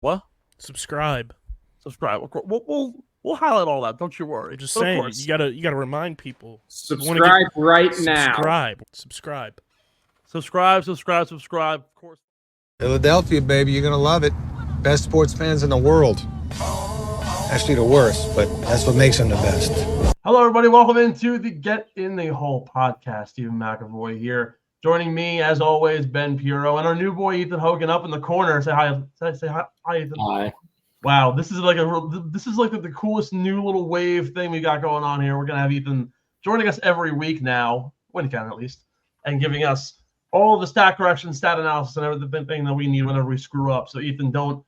What? Subscribe. We'll highlight all that. Don't you worry. Just But of saying, course, you gotta remind people. Subscribe right now. Subscribe. Subscribe. Of course. Philadelphia, baby, you're gonna love it. Best sports fans in the world. Actually, the worst, but that's what makes them the best. Hello, everybody. Welcome into the Get in the Hole podcast. Stephen McAvoy here. Joining me, as always, Ben Piero, and our new boy Ethan Hogan up in the corner. Say hi. Say hi, Ethan. Hi. Wow, this is like the coolest new little wave thing we got going on here. We're gonna have Ethan joining us every week now, when he can at least, and giving us all of the stat correction, stat analysis, and everything that we need whenever we screw up. So Ethan, don't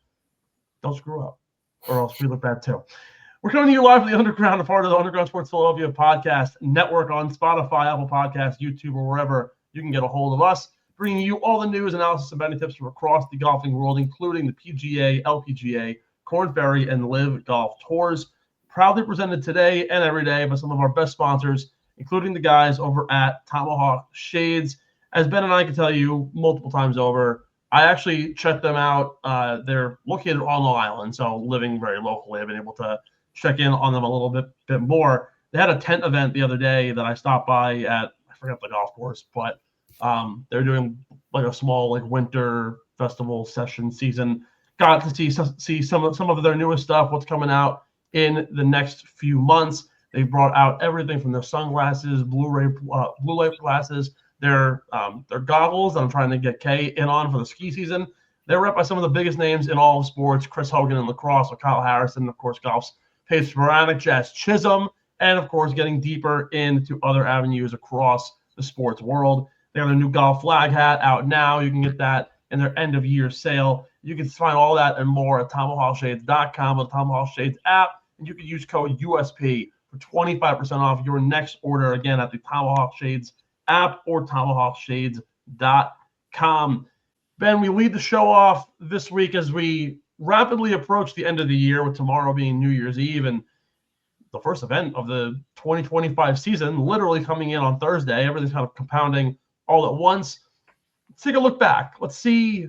screw up, or else we look bad too. We're coming to you live from the Underground, a part of the Underground Sports Philadelphia podcast network on Spotify, Apple Podcasts, YouTube, or wherever you can get a hold of us, bringing you all the news, analysis, and betting tips from across the golfing world, including the PGA, LPGA, Corn Ferry, and LIV Golf tours. Proudly presented today and every day by some of our best sponsors, including the guys over at Tomahawk Shades. As Ben and I can tell you multiple times over, I actually checked them out. They're located on Long Island, so living very locally, I've been able to check in on them a little bit more. They had a tent event the other day that I stopped by at, I forgot the golf course, but they're doing like a small like winter festival session season. Got to see some of their newest stuff, what's coming out in the next few months. They brought out everything from their sunglasses, blue light glasses, their goggles that I'm trying to get Kay in on for the ski season. They're rep by some of the biggest names in all of sports: Chris Hogan in lacrosse, with Kyle Harrison, of course, golf's Paige Sporadic, Jazz Chisholm, and of course, getting deeper into other avenues across the sports world. They have a new golf flag hat out now. You can get that in their end of year sale. You can find all that and more at TomahawkShades.com or the Tomahawk Shades app, and you can use code USP for 25% off your next order, again, at the Tomahawk Shades app or TomahawkShades.com. Ben, we lead the show off this week as we rapidly approach the end of the year, with tomorrow being New Year's Eve and the first event of the 2025 season literally coming in on Thursday. Everything's kind of compounding all at once. Let's take a look back. Let's see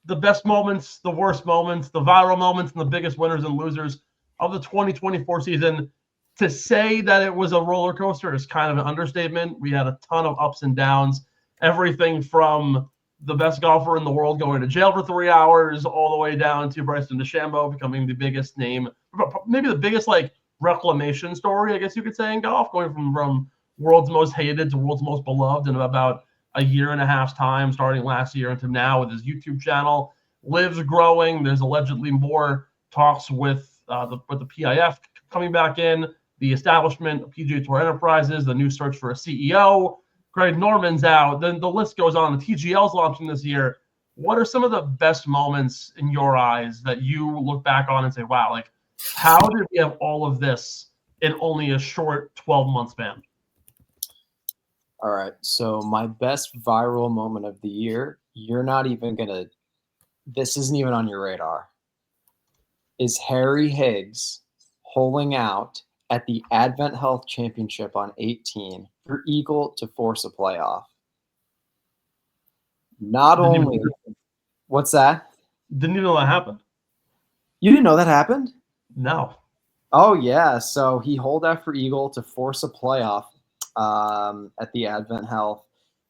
the best moments, the worst moments, the viral moments, and the biggest winners and losers of the 2024 season. To say that it was a roller coaster is kind of an understatement. We had a ton of ups and downs, everything from the best golfer in the world going to jail for 3 hours, all the way down to BrysonDeChambeau becoming the biggest name, maybe the biggest like reclamation story, I guess you could say, in golf, going from world's most hated to world's most beloved in about a year and a half's time, starting last year into now with his YouTube channel. LIV's growing. There's allegedly more talks with the PIF coming back in, the establishment of PGA Tour Enterprises, the new search for a CEO. Greg Norman's out. Then the list goes on. The TGL's launching this year. What are some of the best moments in your eyes that you look back on and say, wow, like, how did we have all of this in only a short 12-month span? All right. So my best viral moment of the year, you're not even going to, this isn't even on your radar, is Harry Higgs holing out at the Advent Health Championship on 18 for Eagle to force a playoff. What's that? Didn't even know that happened. You didn't know that happened? No. Oh, yeah. So he holed out for Eagle to force a playoff at the Advent Health.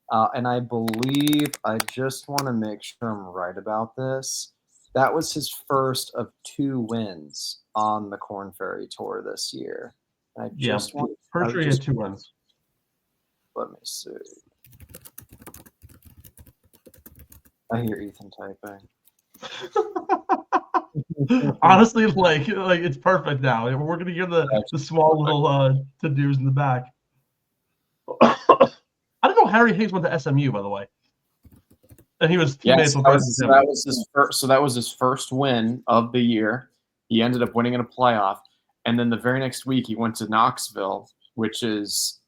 And I believe, I just want to make sure I'm right about this, that was his first of 2 wins on the Corn Ferry Tour this year. And Pretty sure he had 2 wins. Let me see. I hear Ethan typing. Honestly, like it's perfect now. We're gonna hear the small little to-dos in the back. I didn't know Harry Higgs went to SMU, by the way, and he was teammates with Bryson. That was his first. So that was his first win of the year. He ended up winning in a playoff, and then the very next week he went to Knoxville, which is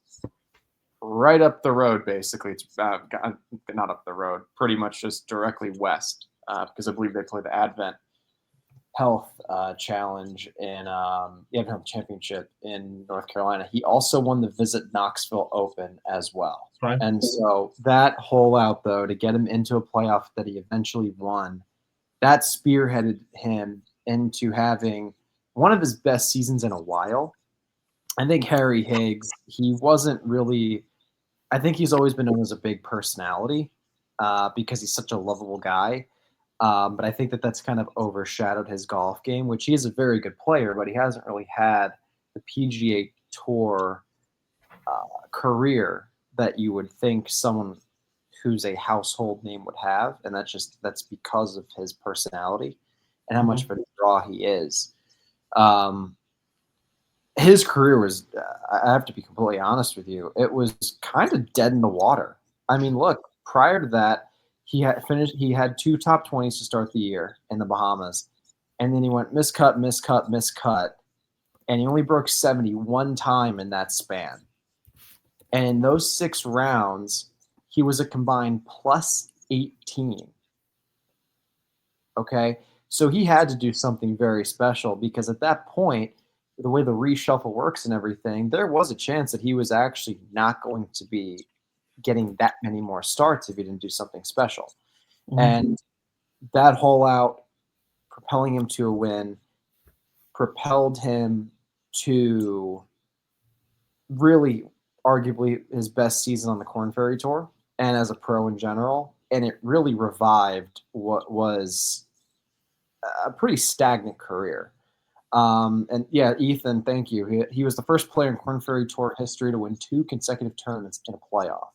right up the road. Basically, it's not up the road, pretty much just directly west, because I believe they play the Advent Health Challenge in the Advent Health Championship in North Carolina. He also won the Visit Knoxville Open as well. Right. And so that hole out, though, to get him into a playoff that he eventually won, that spearheaded him into having one of his best seasons in a while. I think Harry Higgs, he wasn't really – I think he's always been known as a big personality because he's such a lovable guy. But I think that's kind of overshadowed his golf game, which he is a very good player, but he hasn't really had the PGA Tour career that you would think someone who's a household name would have, and that's because of his personality and how much of a draw he is. His career was, I have to be completely honest with you, it was kind of dead in the water. I mean, look, prior to that, he had 2 top 20s to start the year in the Bahamas, and then he went miscut, and he only broke 70 one time in that span. And in those 6 rounds, he was a combined plus 18. Okay? So he had to do something very special because at that point, the way the reshuffle works and everything, there was a chance that he was actually not going to be getting that many more starts if he didn't do something special. Mm-hmm. And that hole out, propelling him to a win, propelled him to really arguably his best season on the Korn Ferry Tour and as a pro in general. And it really revived what was a pretty stagnant career. And yeah, Ethan, thank you. He was the first player in Korn Ferry Tour history to win 2 consecutive tournaments in a playoff.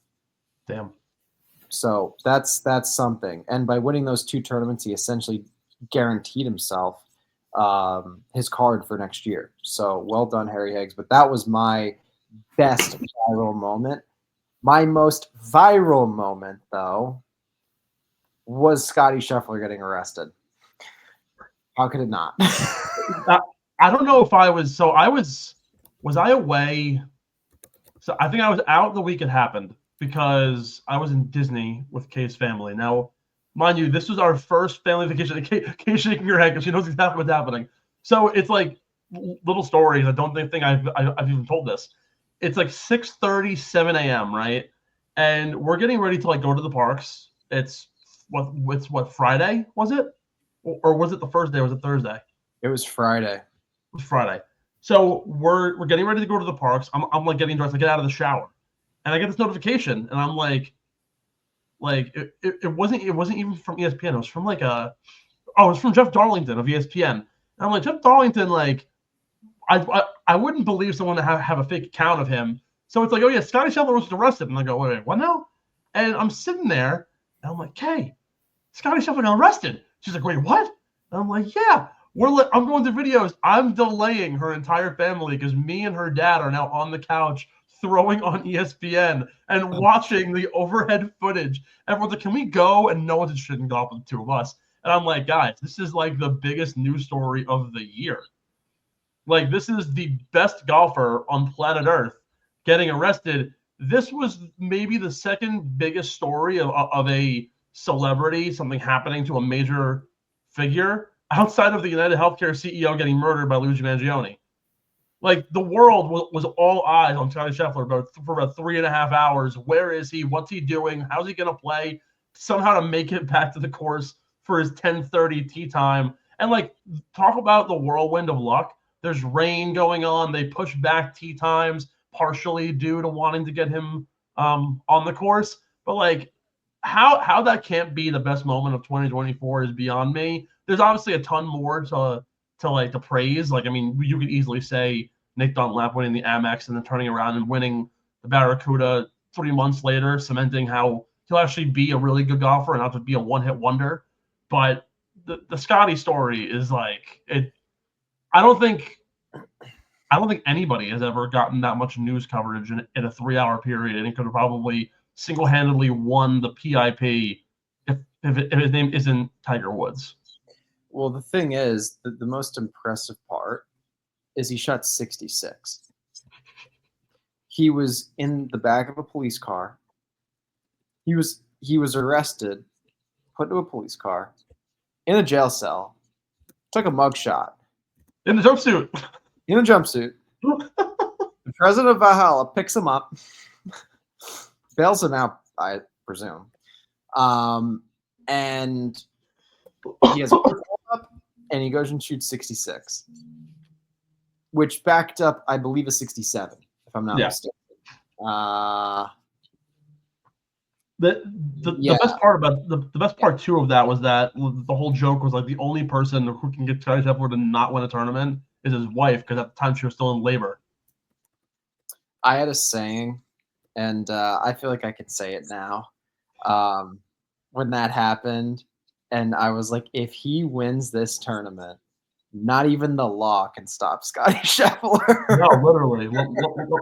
Damn. So that's something. And by winning those 2 tournaments, he essentially guaranteed himself his card for next year. So well done, Harry Higgs. But that was my best viral moment. My most viral moment, though, was Scotty Scheffler getting arrested. How could it not? I don't know if I was – so I was I away? So I think I was out the week it happened because I was in Disney with Kay's family. Now, mind you, this was our first family vacation. Kay's shaking her head because she knows exactly what's happening. So it's like little stories. I don't think I've even told this. It's like 6:30, 7 a.m., right? And we're getting ready to like go to the parks. It's what Friday, was it? Or was it the first day? Or was it Thursday? It was Friday. It was Friday. So we're getting ready to go to the parks. I'm like getting dressed. I get out of the shower, and I get this notification, and I'm like it wasn't even from ESPN. It was from it was from Jeff Darlington of ESPN. And I'm like, Jeff Darlington, like I wouldn't believe someone to have a fake account of him. So it's like, oh yeah, Scotty Scheffler was arrested, and I go, wait, what now? And I'm sitting there, and I'm like, hey, Scotty Scheffler got arrested. She's like, wait, what? And I'm like, yeah. I'm going through videos. I'm delaying her entire family because me and her dad are now on the couch throwing on ESPN and watching the overhead footage. Everyone's like, can we go? And no one's interested in golf with the 2 of us. And I'm like, guys, this is like the biggest news story of the year. Like, this is the best golfer on planet Earth getting arrested. This was maybe the second biggest story of a celebrity, something happening to a major figure outside of the United Healthcare CEO getting murdered by Luigi Mangione. Like, the world was all eyes on Scotty Scheffler for about 3.5 hours. Where is he? What's he doing? How's he going to play? Somehow to make it back to the course for his 10:30 tee time. And, like, talk about the whirlwind of luck. There's rain going on. They push back tee times partially due to wanting to get him on the course. But, like, how that can't be the best moment of 2024 is beyond me. There's obviously a ton more to praise. Like, I mean, you could easily say Nick Dunlap winning the Amex and then turning around and winning the Barracuda 3 months later, cementing how he'll actually be a really good golfer and not just be a one-hit wonder. But the Scotty story is like it. I don't think anybody has ever gotten that much news coverage in a 3-hour period, and he could have probably single-handedly won the PIP if his name isn't Tiger Woods. Well, the thing is, the most impressive part is he shot 66. He was in the back of a police car. He was arrested, put into a police car, in a jail cell, took a mugshot. In the jumpsuit. In a jumpsuit. The president of Valhalla picks him up, bails him out, I presume. And He has up, and he goes and shoots 66, which backed up, I believe, a 67, if I'm not mistaken. The best part about the best part too of that was that the whole joke was like the only person who can get Scottie Scheffler to not win a tournament is his wife, because at the time she was still in labor. I had a saying, and I feel like I can say it now. When that happened, and I was like, if he wins this tournament, not even the law can stop Scottie Scheffler. No, literally,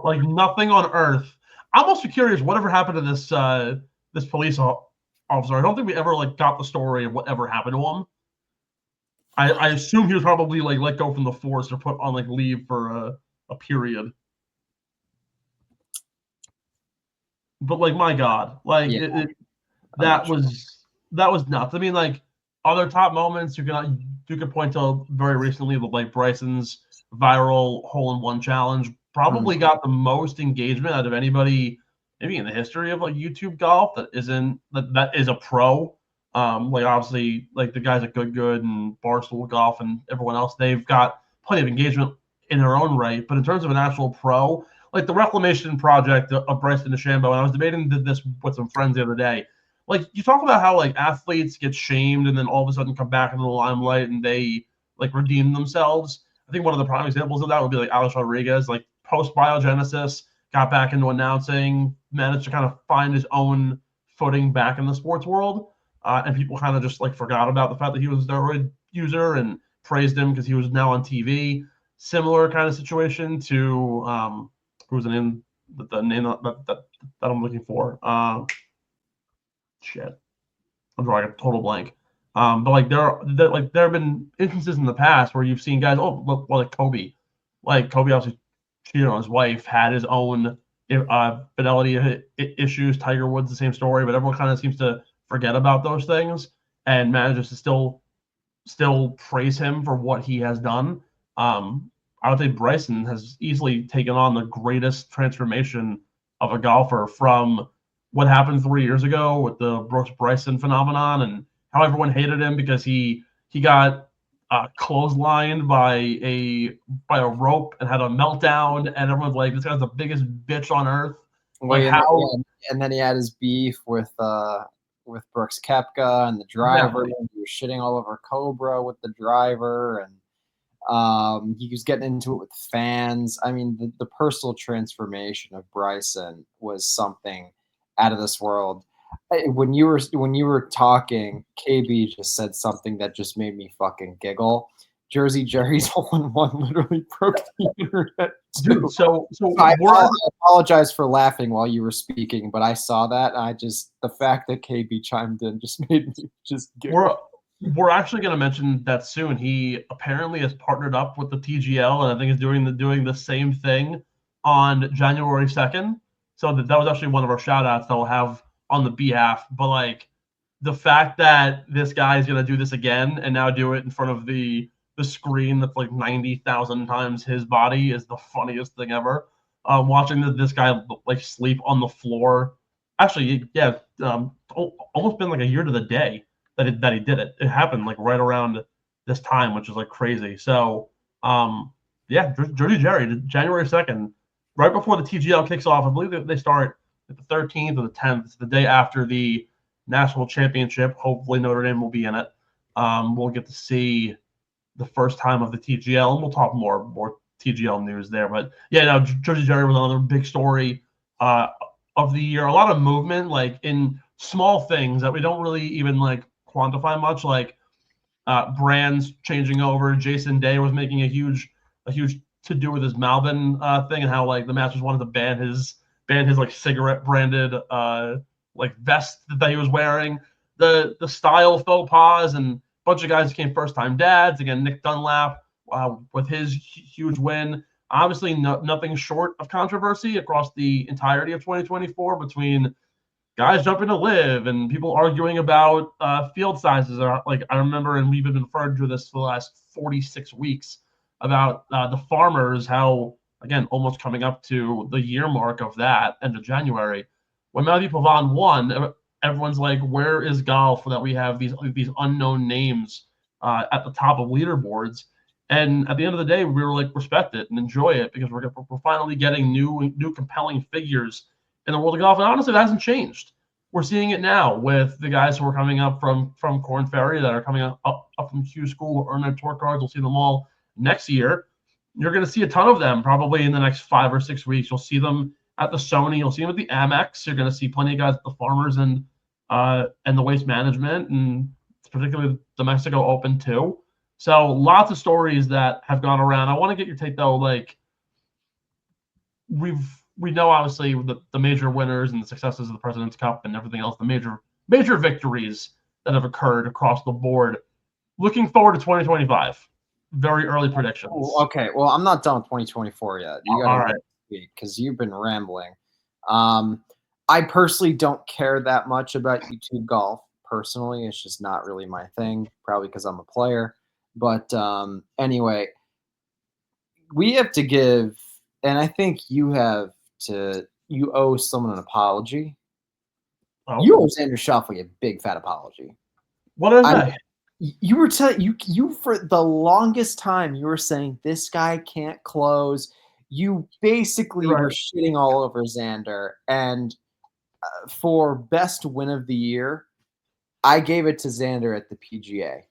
like nothing on earth. I'm also curious whatever happened to this this police officer. I don't think we ever like got the story of whatever happened to him. I assume he was probably like let go from the force or put on like leave for a period. But like, my God, like that was nuts. I mean, like other top moments you could point to very recently, like Bryson's viral hole-in-one challenge probably got the most engagement out of anybody maybe in the history of like YouTube golf that is a pro. Like obviously like the guys at Good and Barstool Golf and everyone else, they've got plenty of engagement in their own right. But in terms of an actual pro, like the reclamation project of BrysonDeChambeau, and I was debating this with some friends the other day. Like you talk about how like athletes get shamed and then all of a sudden come back into the limelight and they like redeem themselves. I think one of the prime examples of that would be like Alex Rodriguez, like post biogenesis, got back into announcing, managed to kind of find his own footing back in the sports world. And people kind of just like forgot about the fact that he was a steroid user and praised him because he was now on TV. Similar kind of situation to who's the name that I'm looking for. Shit, I'm drawing a total blank. But like there have been instances in the past where you've seen guys. Like Kobe. Like Kobe obviously cheated on his wife, had his own fidelity issues. Tiger Woods, the same story, but everyone kind of seems to forget about those things and manages to still praise him for what he has done. I would say Bryson has easily taken on the greatest transformation of a golfer from what happened 3 years ago with the Brooks Bryson phenomenon and how everyone hated him because he got clotheslined by a rope and had a meltdown, and everyone's like, this guy's the biggest bitch on earth. Like and then he had his beef with Brooks Koepka and the driver. And he was shitting all over Cobra with the driver, and he was getting into it with fans. I mean, the personal transformation of Bryson was something out of this world. When you were talking, KB just said something that just made me fucking giggle. Jersey Jerry's hole-in-one literally broke the internet. Dude, so I apologize for laughing while you were speaking, but I saw that. The fact that KB chimed in just made me just giggle. We're actually going to mention that soon. He apparently has partnered up with the TGL, and I think is doing the same thing on January 2nd. So that was actually one of our shout-outs that we'll have on the behalf. But like the fact that this guy is going to do this again and now do it in front of the screen that's like 90,000 times his body is the funniest thing ever. Watching this guy like sleep on the floor. Actually, yeah, almost been like a year to the day that he did it. It happened like right around this time, which is like crazy. So, yeah, Jersey Jerry, January 2nd, right before the TGL kicks off. I believe they start at the 13th or the 10th. It's the day after the national championship. Hopefully Notre Dame will be in it. We'll get to see the first time of the TGL, and we'll talk more TGL news there. But yeah, no, Jersey Jerry was another big story of the year. A lot of movement, like in small things that we don't really even like quantify much, like brands changing over. Jason Day was making a huge to do with his Malvin thing, and how like the Masters wanted to ban his like cigarette branded like vest that he was wearing. The style faux pas, and a bunch of guys became first time dads. Again, Nick Dunlap with his huge win. Obviously, nothing short of controversy across the entirety of 2024 between guys jumping to LIV and people arguing about field sizes. Like I remember, and we've been referred to this for the last 46 weeks about the Farmers, how, again, almost coming up to the year mark of that, end of January, when Matthew Pavon won, everyone's like, where is golf that we have these unknown names at the top of leaderboards? And at the end of the day, we were like, respect it and enjoy it, because we're finally getting new compelling figures in the world of golf. And honestly, it hasn't changed. We're seeing it now with the guys who are coming up from Corn Ferry, that are coming up from Q School, or earn their tour cards. We'll see them all next year. You're going to see a ton of them probably in the next 5 or 6 weeks. You'll see them at the Sony. You'll see them at the Amex. You're going to see plenty of guys at the Farmers and the Waste Management, and particularly the Mexico Open too. So lots of stories that have gone around. I want to get your take though. Like, we know obviously the major winners and the successes of the President's Cup and everything else, the major victories that have occurred across the board. Looking forward to 2025. Very early predictions. Okay, well, I'm not done with 2024 yet. You got all right, because you've been rambling. I personally don't care that much about YouTube golf. Personally, it's just not really my thing. Probably because I'm a player. But anyway, we have to give, and I think you owe someone an apology. Oh. You owe Xander Schauffele a big fat apology. What is that? You were telling you for the longest time you were saying this guy can't close. You basically were shitting all over Xander, and for best win of the year, I gave it to Xander at the PGA,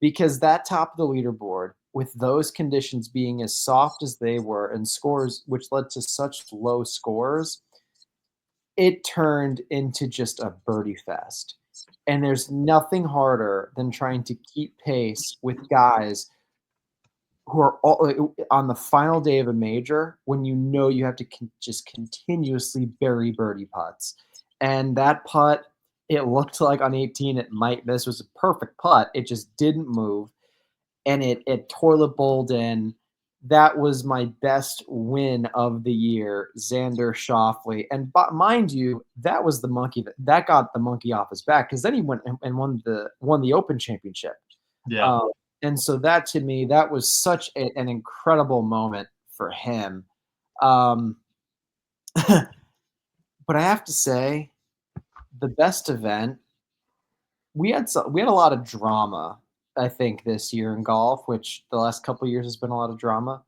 because that top of the leaderboard, with those conditions being as soft as they were and scores which led to such low scores, it turned into just a birdie fest. And there's nothing harder than trying to keep pace with guys who are all on the final day of a major, when you know you have to just continuously bury birdie putts. And that putt, it looked like on 18 it might miss. It was a perfect putt. It just didn't move. And it toilet bowled in. That was my best win of the year, Xander Schauffele. And mind you, that was the monkey that got the monkey off his back, because then he went and won the Open Championship. Yeah. And so that, to me, that was such an incredible moment for him. But I have to say, the best event, we had a lot of drama, I think, this year in golf, which the last couple of years has been a lot of drama.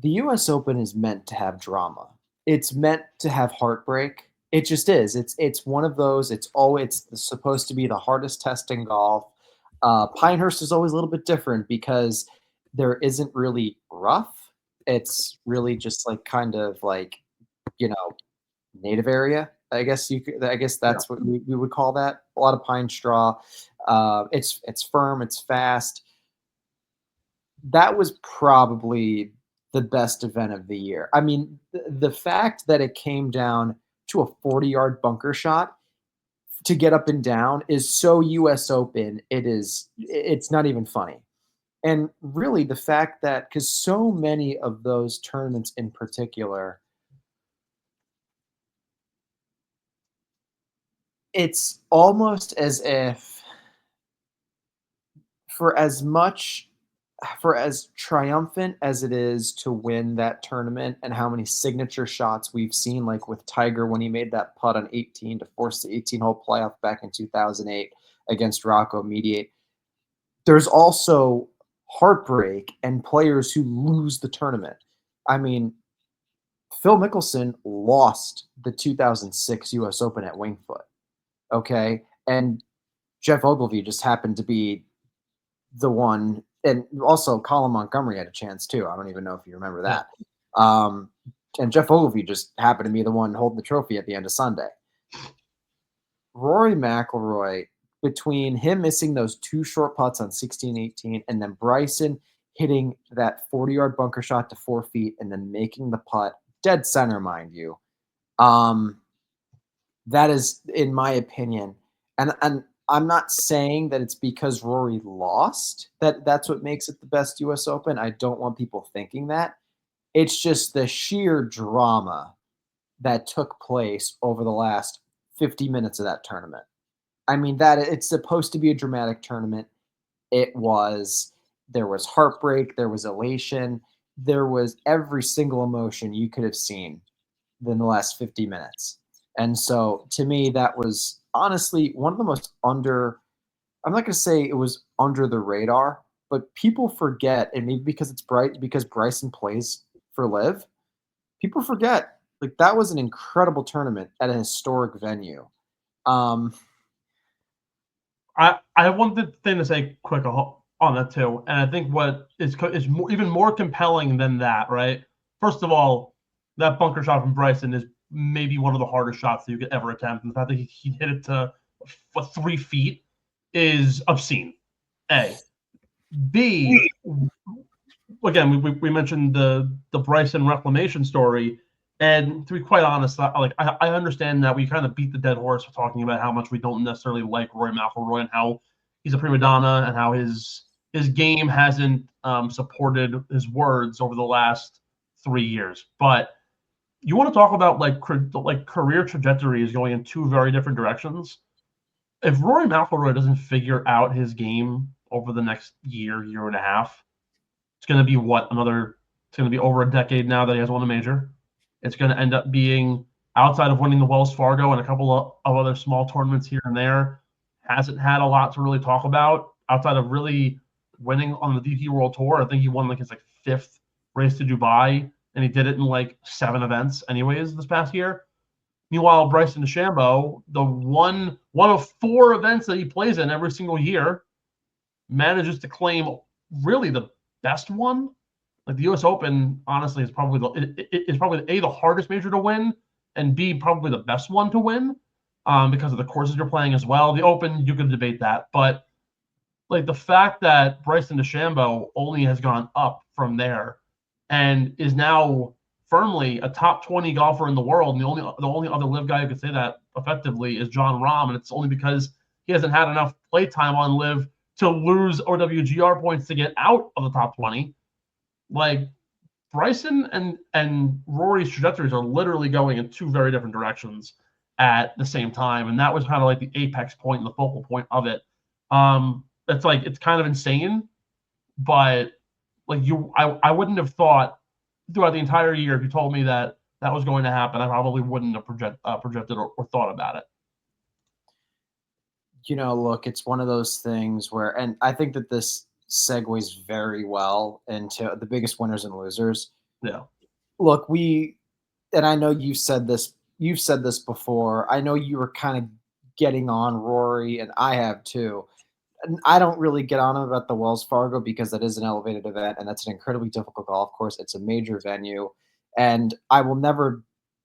The U.S. Open is meant to have drama. It's meant to have heartbreak. It just is. It's one of those. It's supposed to be the hardest test in golf. Pinehurst is always a little bit different because there isn't really rough. It's really just like kind of like, native area. I guess that's what we would call that. A lot of pine straw. It's firm. It's fast. That was probably the best event of the year. I mean, the fact that it came down to a 40-yard bunker shot to get up and down is so U.S. Open. It's not even funny. And really the fact that, because so many of those tournaments in particular, it's almost as if for as triumphant as it is to win that tournament and how many signature shots we've seen, like with Tiger when he made that putt on 18 to force the 18-hole playoff back in 2008 against Rocco Mediate, there's also heartbreak and players who lose the tournament. I mean, Phil Mickelson lost the 2006 U.S. Open at Winged Foot, okay? And Jeff Ogilvy just happened to be the one. And also Colin Montgomery had a chance too. I don't even know if you remember that. And Jeff Ogilvy just happened to be the one holding the trophy at the end of Sunday. Rory McIlroy, between him missing those two short putts on 16, 18, and then Bryson hitting that 40-yard bunker shot to 4 feet and then making the putt dead center, mind you. That is, in my opinion, and I'm not saying that it's because Rory lost that's what makes it the best U.S. Open. I don't want people thinking that. It's just the sheer drama that took place over the last 50 minutes of that tournament. I mean, that it's supposed to be a dramatic tournament. It was. There was heartbreak. There was elation. There was every single emotion you could have seen in the last 50 minutes. And so to me, that was honestly one of the most under. I'm not going to say it was under the radar, but people forget, and maybe because it's because Bryson plays for LIV, people forget like that was an incredible tournament at a historic venue. I have one thing to say quick on that too, and I think what is even more compelling than that, right? First of all, that bunker shot from Bryson is maybe one of the hardest shots that you could ever attempt, and the fact that he hit it to 3 feet is obscene. A. B. Again, we mentioned the Bryson reclamation story, and to be quite honest, I understand that we kind of beat the dead horse for talking about how much we don't necessarily like Rory McIlroy and how he's a prima donna and how his game hasn't supported his words over the last 3 years. But you want to talk about like career trajectory is going in 2 very different directions. If Rory McIlroy doesn't figure out his game over the next year and a half, it's going to be it's going to be over a decade now that he has won a major. It's going to end up being outside of winning the Wells Fargo and a couple of other small tournaments here and there. Hasn't had a lot to really talk about outside of really winning on the DP World Tour. I think he won his 5th race to Dubai, and he did it in 7 events anyways this past year. Meanwhile, BrysonDeChambeau, the one of 4 events that he plays in every single year, manages to claim really the best one. Like the U.S. Open, honestly, is probably A, the hardest major to win, and B, probably the best one to win, because of the courses you're playing as well. The Open, you can debate that, but the fact that BrysonDeChambeau only has gone up from there and is now firmly a top 20 golfer in the world, and the only other LIV guy who could say that effectively is Jon Rahm, and it's only because he hasn't had enough play time on LIV to lose OWGR points to get out of the top 20. Bryson and Rory's trajectories are literally going in 2 very different directions at the same time, and that was kind of the apex point and the focal point of it. It's kind of insane, but I wouldn't have thought throughout the entire year if you told me that was going to happen, I probably wouldn't have projected or thought about it. Look, it's one of those things where, and I think that this segues very well into the biggest winners and losers. Yeah. Look, and I know you've said this before. I know you were kind of getting on Rory, and I have too. And I don't really get on him about the Wells Fargo because that is an elevated event, and that's an incredibly difficult golf course. It's a major venue, and I will never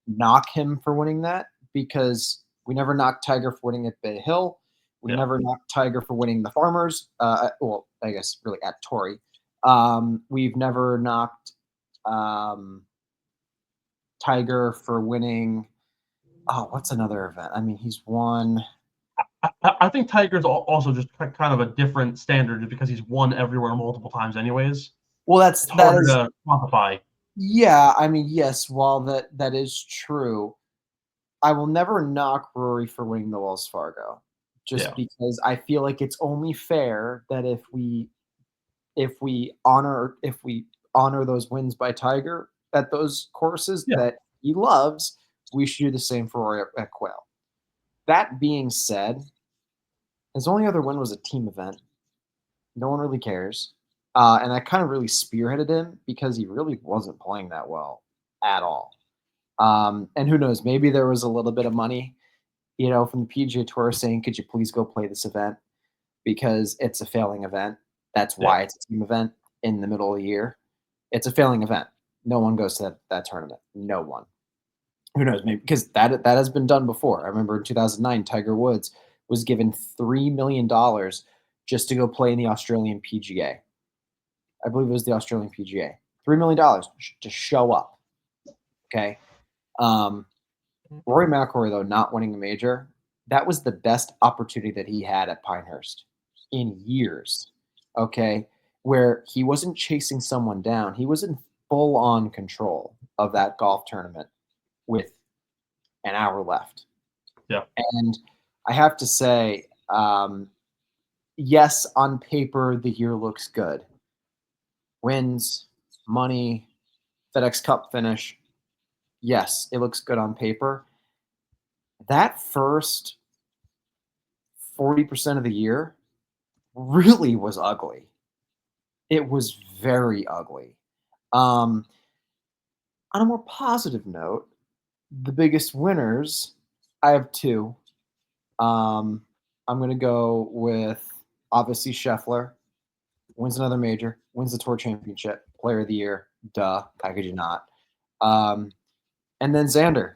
knock him for winning that because we never knocked Tiger for winning at Bay Hill. We never knocked Tiger for winning the Farmers. Well, I guess really at Torrey. We've never knocked Tiger for winning. Oh, what's another event? I mean, he's won. I think Tiger's also just kind of a different standard because he's won everywhere multiple times anyways. Well, it's hard to quantify. Yeah, I mean, yes, while that is true, I will never knock Rory for winning the Wells Fargo. Just because I feel like it's only fair that if we honor those wins by Tiger at those courses that he loves, we should do the same for Rory at Quail. That being said, his only other win was a team event. No one really cares. And I kind of really spearheaded him because he really wasn't playing that well at all. And who knows, maybe there was a little bit of money from the PGA Tour saying, could you please go play this event because it's a failing event. That's why it's a team event in the middle of the year. It's a failing event. No one goes to that tournament. No one. Who knows? Maybe because that has been done before. I remember in 2009, Tiger Woods was given $3 million just to go play in the Australian PGA. I believe it was the Australian PGA. $3 million to show up. Okay. Rory McIlroy, though, not winning a major, that was the best opportunity that he had at Pinehurst in years, okay, where he wasn't chasing someone down. He was in full-on control of that golf tournament with an hour left. Yeah. And I have to say, yes, on paper, the year looks good. Wins, money, FedEx Cup finish. Yes, it looks good on paper. that first 40% of the year really was ugly. It was very ugly. On a more positive note, the biggest winners, I have two. I'm going to go with, obviously, Scheffler. Wins another major. Wins the Tour Championship. Player of the Year. Duh. How could you not? And then Xander,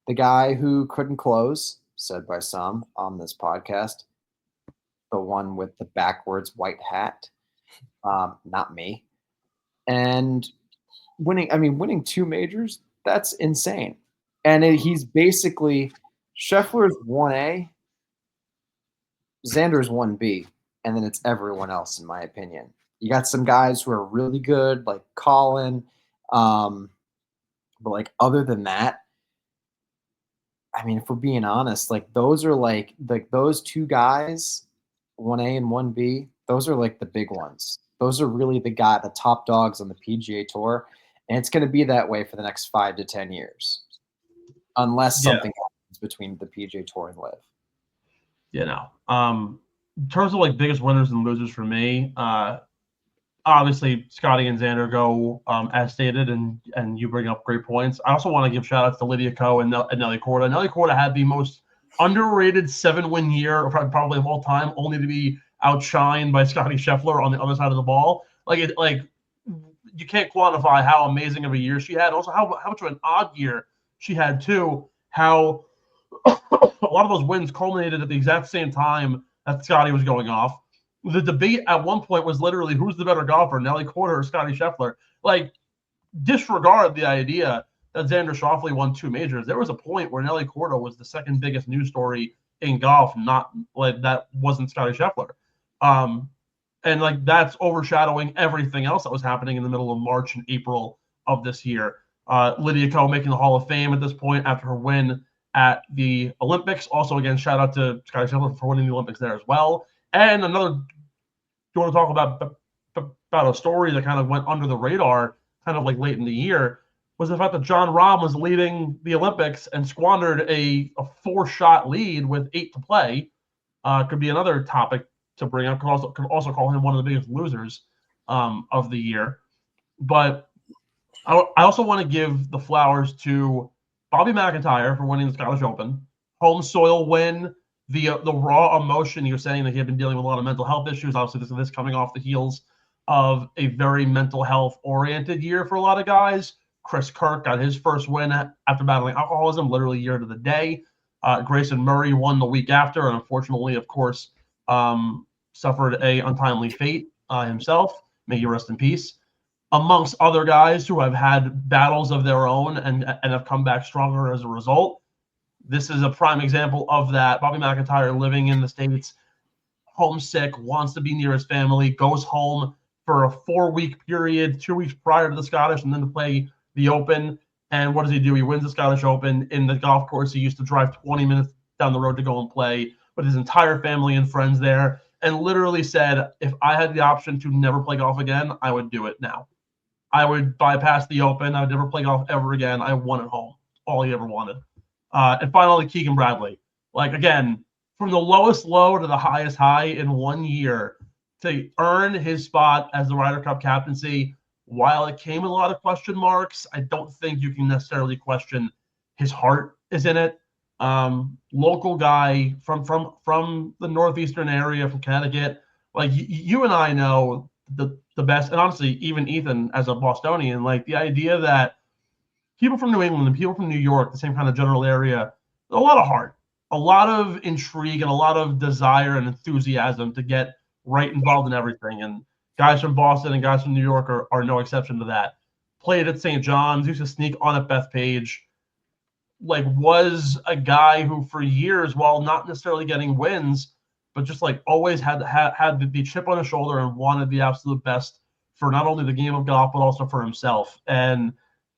the guy who couldn't close, said by some on this podcast. The one with the backwards white hat. Not me. And winning two majors, that's insane. And he's basically, Scheffler's 1A, Xander's 1B, and then it's everyone else, in my opinion. You got some guys who are really good, like Colin, but like other than that, I mean, if we're being honest, like those are like those two guys, 1A and 1B, those are like the big ones. Those are really the top dogs on the PGA Tour, and it's going to be that way for the next 5 to 10 years, unless something happens between the PGA Tour and LIV. Yeah, no. In terms of like biggest winners and losers for me, obviously Scotty and Xander go as stated, and you bring up great points. I also want to give shout outs to Lydia Ko and Nelly Korda. Nelly Korda had the most underrated 7-win year probably of all time, only to be outshined by Scotty Scheffler on the other side of the ball. Like you can't quantify how amazing of a year she had. Also, how much of an odd year she had too. How a lot of those wins culminated at the exact same time that Scotty was going off. The debate at one point was literally who's the better golfer, Nelly Korda or Scotty Scheffler. Like, disregard the idea that Xander Schauffele won 2 majors. There was a point where Nelly Korda was the second biggest news story in golf, not like that wasn't Scotty Scheffler. And like that's overshadowing everything else that was happening in the middle of March and April of this year. Lydia Ko making the Hall of Fame at this point after her win at the Olympics. Also, again, shout out to Scotty Scheffler for winning the Olympics there as well. And another, you want to talk about a story that kind of went under the radar, kind of like late in the year, was the fact that Jon Rahm was leading the Olympics and squandered a 4-shot lead with 8 to play. Could be another topic to bring up. Could also call him one of the biggest losers of the year. But I also want to give the flowers to Bobby McIntyre for winning the Scottish Open. Home soil win, the raw emotion. You're saying that he had been dealing with a lot of mental health issues. Obviously, this coming off the heels of a very mental health oriented year for a lot of guys. Chris Kirk got his first win after battling alcoholism, literally year to the day. Grayson Murray won the week after, and unfortunately, of course, suffered a untimely fate himself. May he rest in peace. Amongst other guys who have had battles of their own and have come back stronger as a result. This is a prime example of that. Bobby McIntyre living in the States, homesick, wants to be near his family, goes home for a 4-week period, 2 weeks prior to the Scottish, and then to play the Open. And what does he do? He wins the Scottish Open in the golf course he used to drive 20 minutes down the road to go and play, with his entire family and friends there, and literally said, if I had the option to never play golf again, I would do it now. I would bypass the Open. I would never play golf ever again. I won at home. All he ever wanted. And finally, Keegan Bradley. Like, again, from the lowest low to the highest high in 1 year to earn his spot as the Ryder Cup captaincy, while it came with a lot of question marks, I don't think you can necessarily question his heart is in it. Local guy from the northeastern area, from Connecticut. Like, you and I know the best, and honestly, even Ethan as a Bostonian, like the idea that people from New England and people from New York, the same kind of general area, a lot of heart, a lot of intrigue, and a lot of desire and enthusiasm to get right involved in everything. And guys from Boston and guys from New York are no exception to that. Played at St. John's, used to sneak on at Bethpage, like was a guy who for years, while not necessarily getting wins, but just like always had the chip on his shoulder and wanted the absolute best for not only the game of golf, but also for himself. And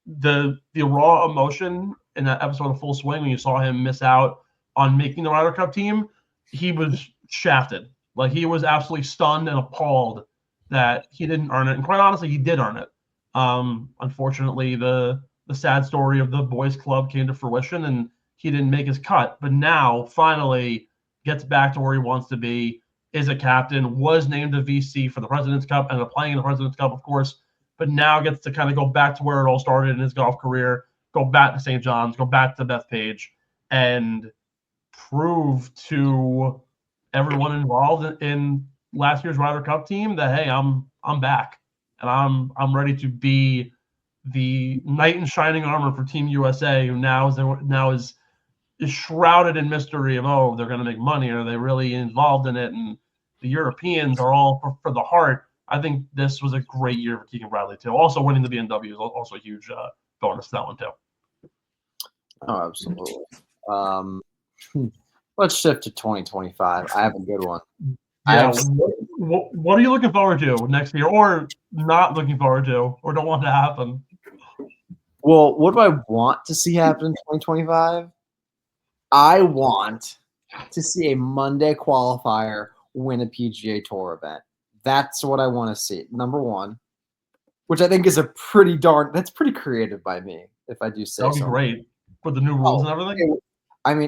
the raw emotion in that episode of Full Swing, when you saw him miss out on making the Ryder Cup team, he was shafted. Like, he was absolutely stunned and appalled that he didn't earn it. And quite honestly, he did earn it. Unfortunately, the sad story of the boys club came to fruition, and he didn't make his cut. But now, finally, gets back to where he wants to be, is a captain, was named a VC for the President's Cup, and playing in the President's Cup, of course, but now gets to kind of go back to where it all started in his golf career, go back to St. John's, go back to Bethpage, and prove to everyone involved in last year's Ryder Cup team that, hey, I'm back, and I'm ready to be the knight in shining armor for Team USA, who now is shrouded in mystery of, oh, they're going to make money. Are they really involved in it? And the Europeans are all for the heart. I think this was a great year for Keegan Bradley, too. Also winning the BMW is also a huge bonus to that one, too. Oh, absolutely. Let's shift to 2025. I have a good one. Yeah, what are you looking forward to next year, or not looking forward to, or don't want to happen? Well, what do I want to see happen in 2025? I want to see a Monday qualifier win a PGA Tour event. That's what I want to see. Number one, which I think is that's pretty creative by me, if I do say so. That would be great with the new rules and everything.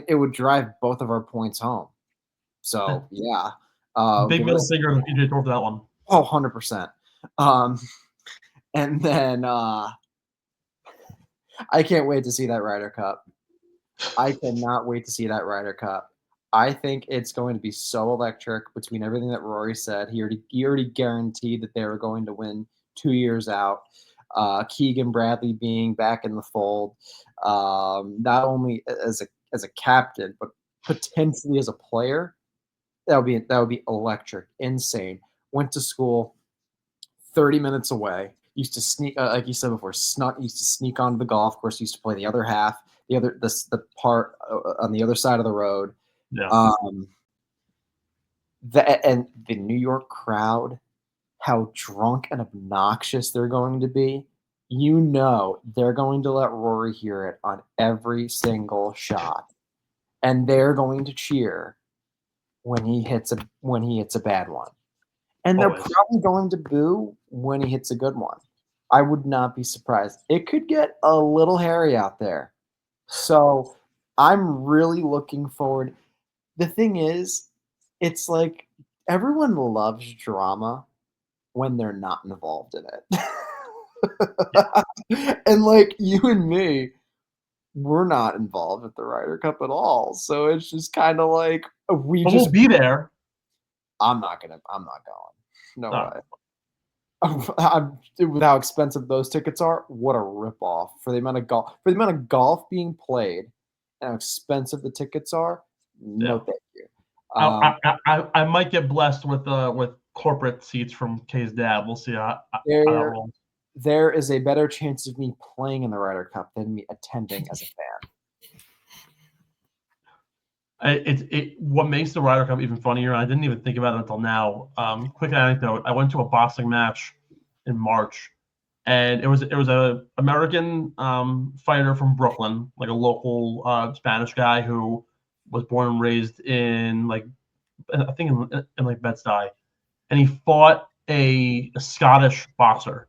It would drive both of our points home. So, yeah. Big middle finger in the PGA Tour for that one. Oh, 100%. And then I can't wait to see that Ryder Cup. I cannot wait to see that Ryder Cup. I think it's going to be so electric between everything that Rory said. He already guaranteed that they were going to win 2 years out. Keegan Bradley being back in the fold, not only as a captain, but potentially as a player. That would be electric, insane. Went to school 30 minutes away. Used to sneak, like you said before, used to sneak onto the golf course. Used to play the other half, the part on the other side of the road. Yeah. And the New York crowd, how drunk and obnoxious they're going to be. You know they're going to let Rory hear it on every single shot, and they're going to cheer when he hits a bad one. And they're probably going to boo when he hits a good one. I would not be surprised. It could get a little hairy out there. So I'm really looking forward. The thing is, it's like everyone loves drama when they're not involved in it. And like you and me, we're not involved with the Ryder Cup at all. So it's just kind of like we'll be there. I'm not going. No way. With how expensive those tickets are, what a ripoff for the amount of golf being played and how expensive the tickets are. No, thank you. I might get blessed with corporate seats from Kay's dad. We'll see how that rolls. There is a better chance of me playing in the Ryder Cup than me attending as a fan. What makes the Ryder Cup even funnier, I didn't even think about it until now. Quick anecdote: I went to a boxing match in March, and it was a American fighter from Brooklyn, like a local Spanish guy who was born and raised in I think in Bed-Stuy, and he fought a Scottish boxer.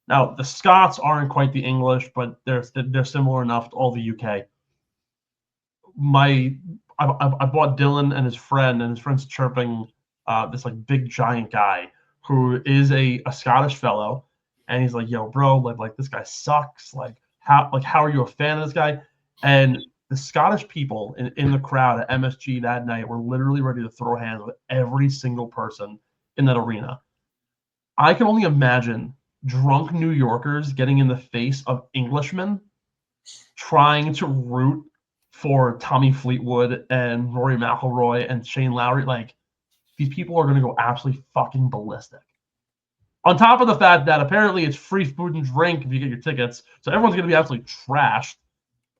Now the Scots aren't quite the English, but they're similar enough to all the UK. I bought Dylan and his friend's chirping this big giant guy who is a Scottish fellow, and he's like, "Yo, bro, like this guy sucks. How are you a fan of this guy?" And the Scottish people in the crowd at MSG that night were literally ready to throw hands with every single person in that arena. I can only imagine drunk New Yorkers getting in the face of Englishmen trying to root for Tommy Fleetwood and Rory McIlroy and Shane Lowry. These people are going to go absolutely fucking ballistic. On top of the fact that apparently it's free food and drink if you get your tickets, so everyone's going to be absolutely trashed.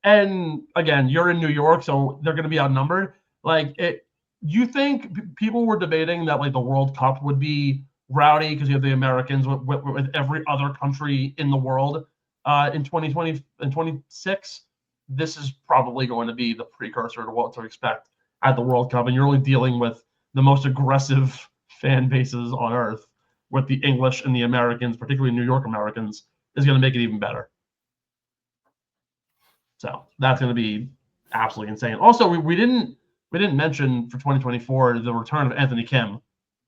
And again, you're in New York, so they're going to be outnumbered. You think people were debating that the World Cup would be rowdy because you have the Americans with every other country in the world in 2020 and 26? This is probably going to be the precursor to what to expect at the World Cup, and you're only dealing with the most aggressive fan bases on earth. With the English and the Americans, particularly New York Americans, is going to make it even better. So that's going to be absolutely insane. Also, we didn't mention for 2024 the return of Anthony Kim,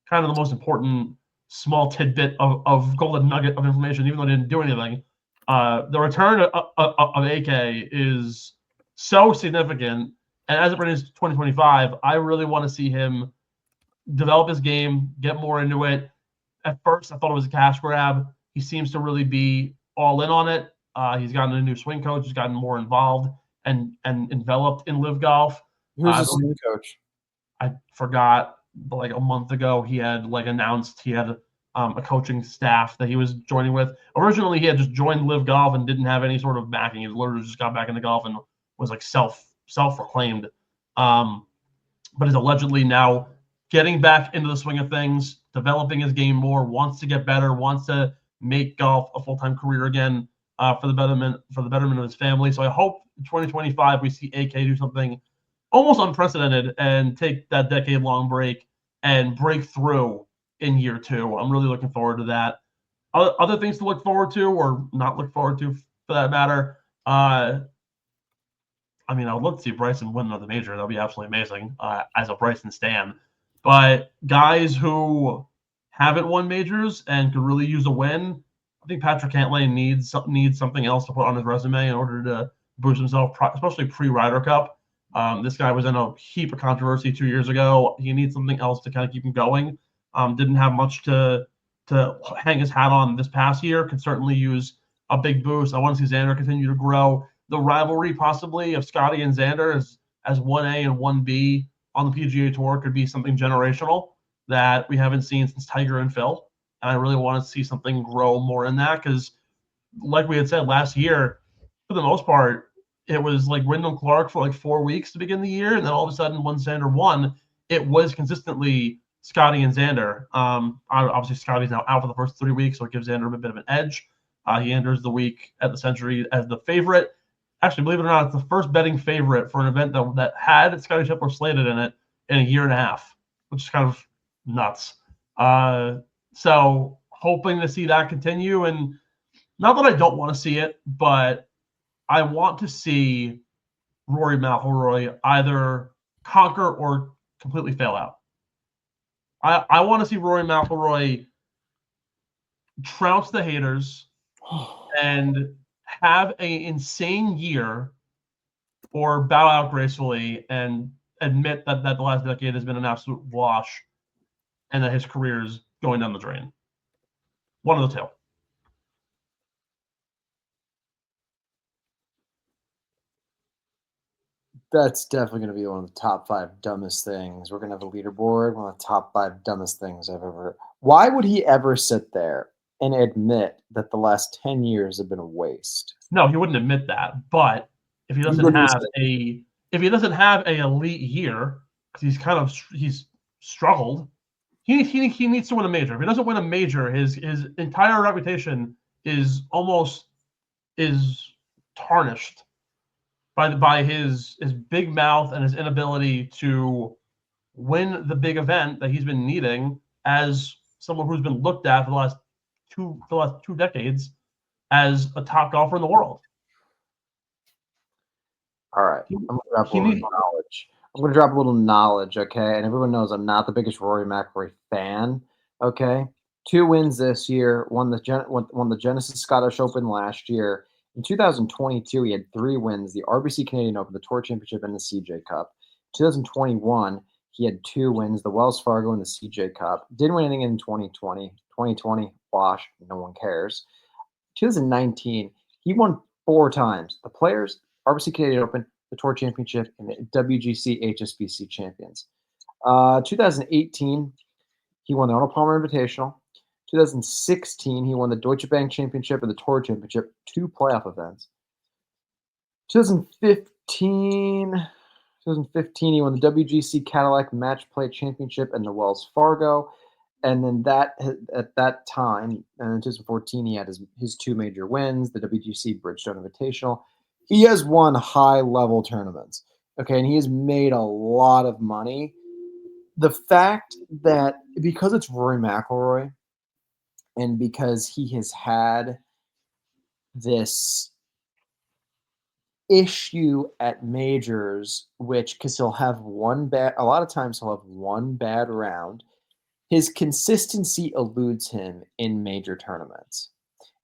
kind of the most important small tidbit of golden nugget of information, even though he didn't do anything. The return of AK is so significant, and as it pertains to 2025, I really want to see him develop his game, get more into it. At first, I thought it was a cash grab. He seems to really be all in on it. He's gotten a new swing coach. He's gotten more involved and enveloped in LIV Golf. Who's the swing coach? I forgot, but like a month ago, he had like announced he had a coaching staff that he was joining with. Originally, he had just joined LIV Golf and didn't have any sort of backing. He literally just got back into golf and was like self-proclaimed. But is allegedly now getting back into the swing of things, developing his game more, wants to get better, wants to make golf a full-time career again for the betterment of his family. So I hope in 2025 we see AK do something almost unprecedented and take that decade-long break and break through in year 2. I'm really looking forward to that. Other things to look forward to, or not look forward to for that matter. I mean, I would love to see Bryson win another major. That would be absolutely amazing as a Bryson stan. But guys who haven't won majors and could really use a win, I think Patrick Cantlay needs something else to put on his resume in order to boost himself, especially pre-Ryder Cup. This guy was in a heap of controversy 2 years ago. He needs something else to kind of keep him going. Didn't have much to hang his hat on this past year. Could certainly use a big boost. I want to see Xander continue to grow. The rivalry possibly of Scotty and Xander as 1A and 1B on the PGA Tour could be something generational that we haven't seen since Tiger and Phil. And I really want to see something grow more in that because, like we had said last year, for the most part, it was like Wyndham Clark for like 4 weeks to begin the year. And then all of a sudden, when Xander won, it was consistently Scotty and Xander. Obviously, Scotty's now out for the first 3 weeks, so it gives Xander a bit of an edge. He enters the week at the Sentry as the favorite. Actually, believe it or not, it's the first betting favorite for an event that had Scotty Scheffler slated in it in a year and a half, which is kind of nuts. So hoping to see that continue. And not that I don't want to see it, but I want to see Rory McIlroy either conquer or completely fail out. I want to see Rory McIlroy trounce the haters and have an insane year or bow out gracefully and admit that the last decade has been an absolute wash and that his career is going down the drain. One of the two. That's definitely going to be one of the top 5 dumbest things. We're going to have a leaderboard, one of the top 5 dumbest things I've ever. Why would he ever sit there and admit that the last 10 years have been a waste? No, he wouldn't admit that. But if he doesn't have a elite year, because he's struggled, he needs to win a major. If he doesn't win a major, his entire reputation is tarnished by his big mouth and his inability to win the big event that he's been needing as someone who's been looked at for the last two decades as a top golfer in the world. All right. I'm going to drop a little knowledge. I'm going to drop a little knowledge, okay? And everyone knows I'm not the biggest Rory McIlroy fan, okay? 2 wins this year, won the Genesis Scottish Open last year. In 2022, he had 3 wins, the RBC Canadian Open, the Tour Championship, and the CJ Cup. 2021, he had 2 wins, the Wells Fargo and the CJ Cup. Didn't win anything in 2020. 2020, wash, no one cares. 2019, he won 4 times. The Players, RBC Canadian Open, the Tour Championship, and the WGC HSBC Champions. 2018, he won the Arnold Palmer Invitational. 2016, he won the Deutsche Bank Championship and the Tour Championship, 2 playoff events. 2015, he won the WGC Cadillac Match Play Championship and the Wells Fargo. And then at that time, and in 2014, he had his 2 major wins, the WGC Bridgestone Invitational. He has won high-level tournaments, okay, and he has made a lot of money. The fact that because it's Rory McIlroy and because he has had this issue at majors, because he'll have a lot of times he'll have one bad round. His consistency eludes him in major tournaments.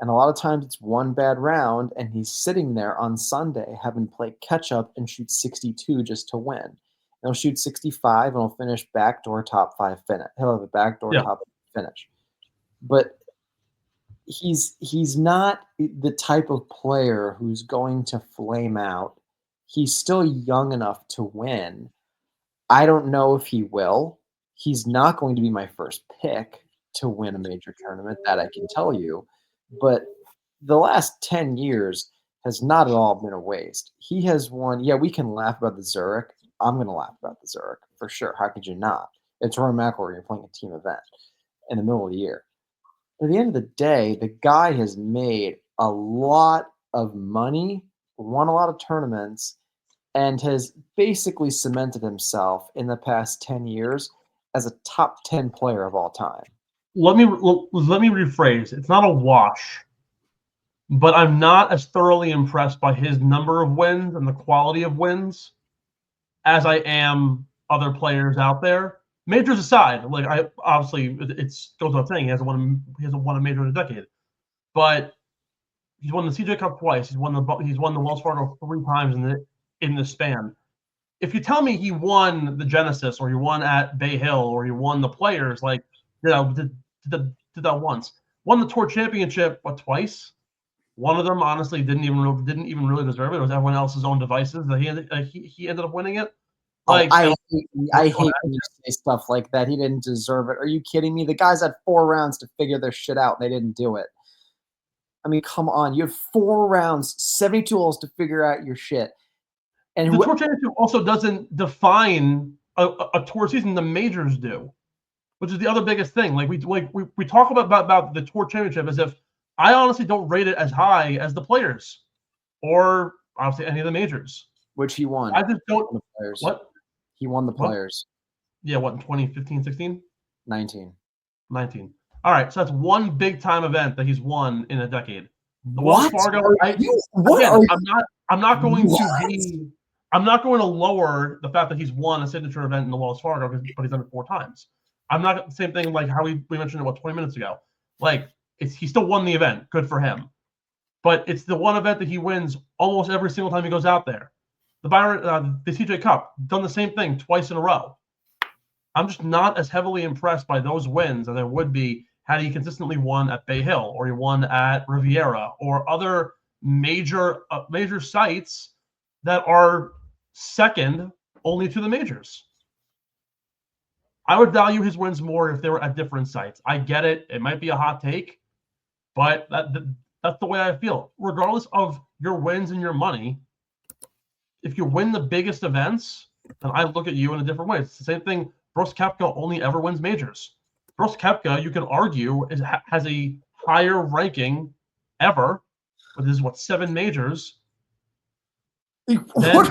And a lot of times it's one bad round and he's sitting there on Sunday having to play catch up and shoot 62 just to win. And he'll shoot 65 and he'll finish backdoor top 5 finish. He'll have a backdoor top finish. But he's not the type of player who's going to flame out. He's still young enough to win. I don't know if he will. He's not going to be my first pick to win a major tournament, that I can tell you. But the last 10 years has not at all been a waste. He has won. Yeah, we can laugh about the Zurich. I'm going to laugh about the Zurich for sure. How could you not? It's Rory McIlroy. You're playing a team event in the middle of the year. At the end of the day, the guy has made a lot of money, won a lot of tournaments, and has basically cemented himself in the past 10 years as a top 10 player of all time. Let me rephrase. It's not a wash, but I'm not as thoroughly impressed by his number of wins and the quality of wins as I am other players out there. Majors aside, like I obviously it's goes without saying he hasn't won a major in a decade, but he's won the CJ Cup twice. He's won the Wells Fargo 3 times in the span. If you tell me he won the Genesis or he won at Bay Hill or he won the Players, like did that once. Won the Tour Championship twice. One of them honestly didn't even really deserve it. It was everyone else's own devices that he ended up winning it. Like I hate when you say stuff like that. He didn't deserve it. Are you kidding me? The guys had 4 rounds to figure their shit out, and they didn't do it. I mean, come on. You had 4 rounds, 72 holes to figure out your shit. And the Tour Championship also doesn't define a tour season. The majors do, which is the other biggest thing. Like we talk about the Tour Championship as if I honestly don't rate it as high as the Players or obviously any of the majors. Which he won. I just don't. The Players. What? He won the Players. Yeah, what, in 2015, 16? 19. All right, so that's one big time event that he's won in a decade. The What? Wells Fargo. I'm not going to lower the fact that he's won a signature event in the Wells Fargo, but he's done it 4 times. I'm not the same thing like how we mentioned it 20 minutes ago. Like he still won the event. Good for him. But it's the one event that he wins almost every single time he goes out there. The CJ Cup, done the same thing twice in a row. I'm just not as heavily impressed by those wins as I would be had he consistently won at Bay Hill or he won at Riviera or other major sites that are second only to the majors. I would value his wins more if they were at different sites. I get it. It might be a hot take, but that's the way I feel. Regardless of your wins and your money, if you win the biggest events, then I look at you in a different way. It's the same thing. Brooks Koepka only ever wins majors. Brooks Koepka, you can argue, has a higher ranking ever, with his 7 majors. Brooks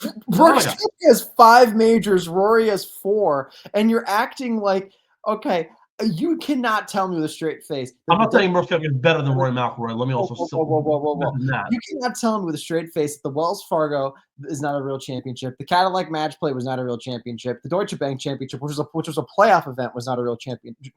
Koepka has 5 majors. Rory has 4, and you're acting like okay. You cannot tell me with a straight face. I'm not saying Brooks Koepka is better than Rory McIlroy. Let me also whoa. You cannot tell me with a straight face that the Wells Fargo is not a real championship. The Cadillac Match Play was not a real championship. The Deutsche Bank Championship, which was a playoff event, was not a real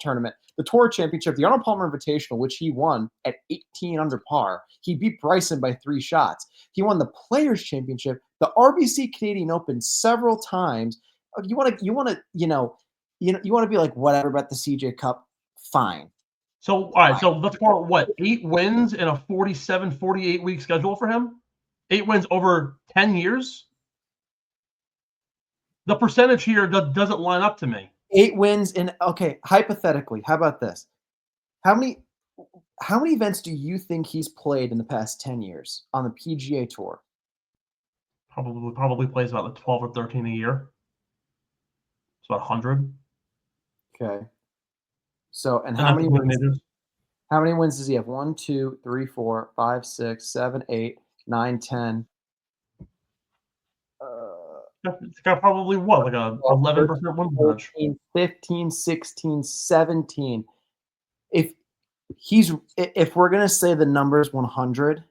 tournament. The Tour Championship, the Arnold Palmer Invitational, which he won at 18 under par. He beat Bryson by 3 shots. He won the Players Championship, the RBC Canadian Open several times. You want to be like, whatever about the CJ Cup, fine. So, all right, so let's call it 8 wins in a 47, 48-week schedule for him? 8 wins over 10 years? The percentage here doesn't line up to me. 8 wins in, okay, hypothetically, how about this? How many events do you think he's played in the past 10 years on the PGA Tour? Probably plays about 12 or 13 a year. It's about 100. Okay. So, and how many wins? How many wins does he have? 1, 2, 3, 4, 5, 6, 7, 8, 9, 10. It's got probably what, like a 11% win percentage. 15, 16, 17. If we're gonna say the number's 100,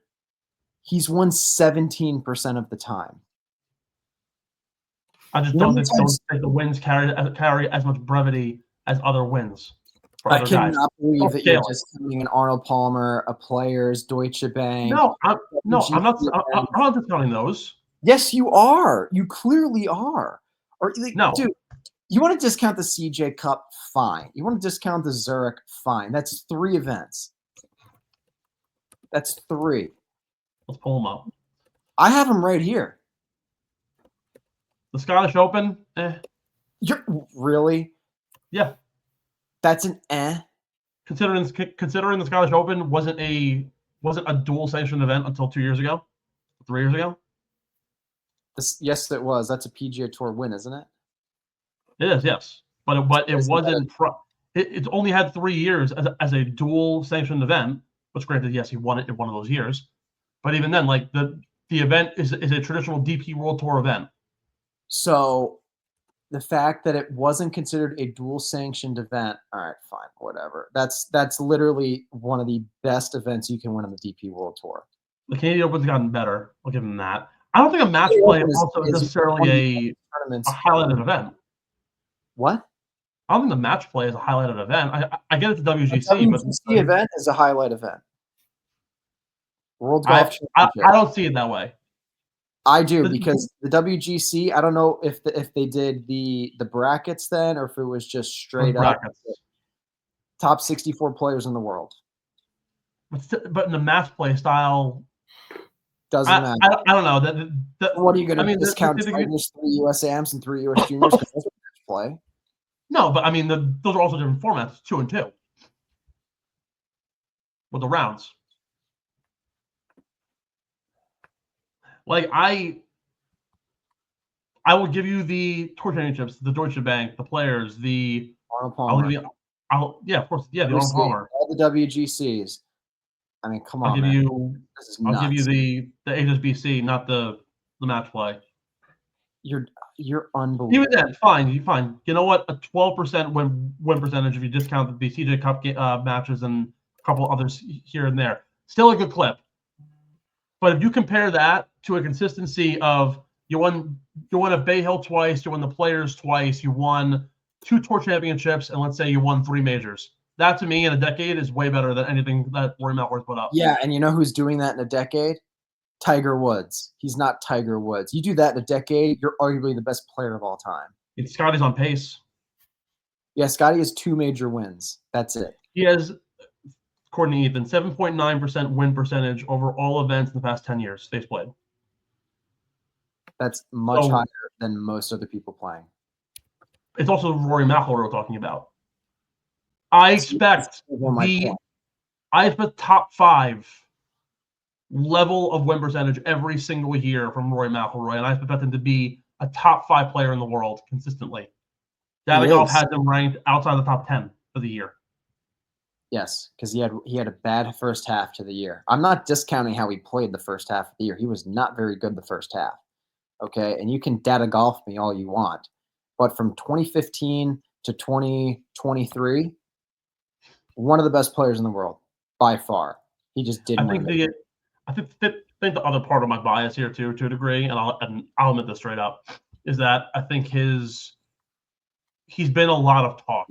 He's won 17% of the time. I just don't think the wins carry as much brevity as other wins for I other guys. cannot believe Don't that you're scale it. just counting an Arnold Palmer, a Players, Deutsche Bank. No, I'm not discounting those. Yes, you are. You clearly are. Or No. dude, you want to discount the CJ Cup? Fine. You want to discount the Zurich? Fine. That's 3 events. That's 3. Let's pull them up. I have them right here. The Scottish Open, You're really? yeah. That's an eh. Considering the Scottish Open wasn't a dual sanctioned event until 2 years ago, 3 years ago. Yes, it was. That's a PGA Tour win, isn't it? It is, yes, but it wasn't. It only had 3 years as a dual sanctioned event. Which, granted, yes, he won it in one of those years, but even then, like the event is a traditional DP World Tour event. So the fact that it wasn't considered a dual sanctioned event, all right, fine, whatever. That's literally one of the best events you can win on the DP World Tour. The Canadian Open's gotten better. I'll give them that. I don't think a match play also is necessarily a highlighted event. What? I don't think the match play is a highlighted event. I get it's a WGC, but but the event is a highlight event. World I Golf Championship. I don't see it that way. I do, because the WGC, I don't know if they did the brackets then, or if it was just straight up top 64 players in the world. But in the match play style, doesn't matter. I don't know. What are you going to discount? 3 US Ams and 3 US Juniors because that's match play. No, but I mean, those are also different formats, 2 and 2, with the rounds. Like I will give you the Tour Championships, the Deutsche Bank, the Players, the Arnold Palmer. Yeah, of course, yeah, the Arnold Palmer. All the WGCs. I mean, come on. I'll give you the HSBC, not the match play. You're unbelievable. Even then, fine. You know what? A 12% win percentage if you discount the CJ Cup matches and a couple others here and there. Still a good clip. But if you compare that to a consistency of you won at Bay Hill twice, you won the Players twice, you won 2 Tour Championships, and let's say you won 3 majors. That to me in a decade is way better than anything that Rory McIlroy's put up. Yeah, and you know who's doing that in a decade? Tiger Woods. He's not Tiger Woods. You do that in a decade, you're arguably the best player of all time. Scotty's on pace. Yeah, Scotty has 2 major wins. That's it. He has, according to Ethan, 7.9% win percentage over all events in the past 10 years they've played. That's much higher than most other people playing. It's also Rory McIlroy we're talking about. I expect top 5 level of win percentage every single year from Rory McIlroy, and I expect him to be a top 5 player in the world consistently. LIV Golf has him ranked outside the top 10 for the year. Yes, because he had a bad first half to the year. I'm not discounting how he played the first half of the year. He was not very good the first half. Okay, and you can data golf me all you want, but from 2015 to 2023, one of the best players in the world by far. He just didn't. I think the other part of my bias here too, to a degree, and I'll admit this straight up, is that I think he's been a lot of talk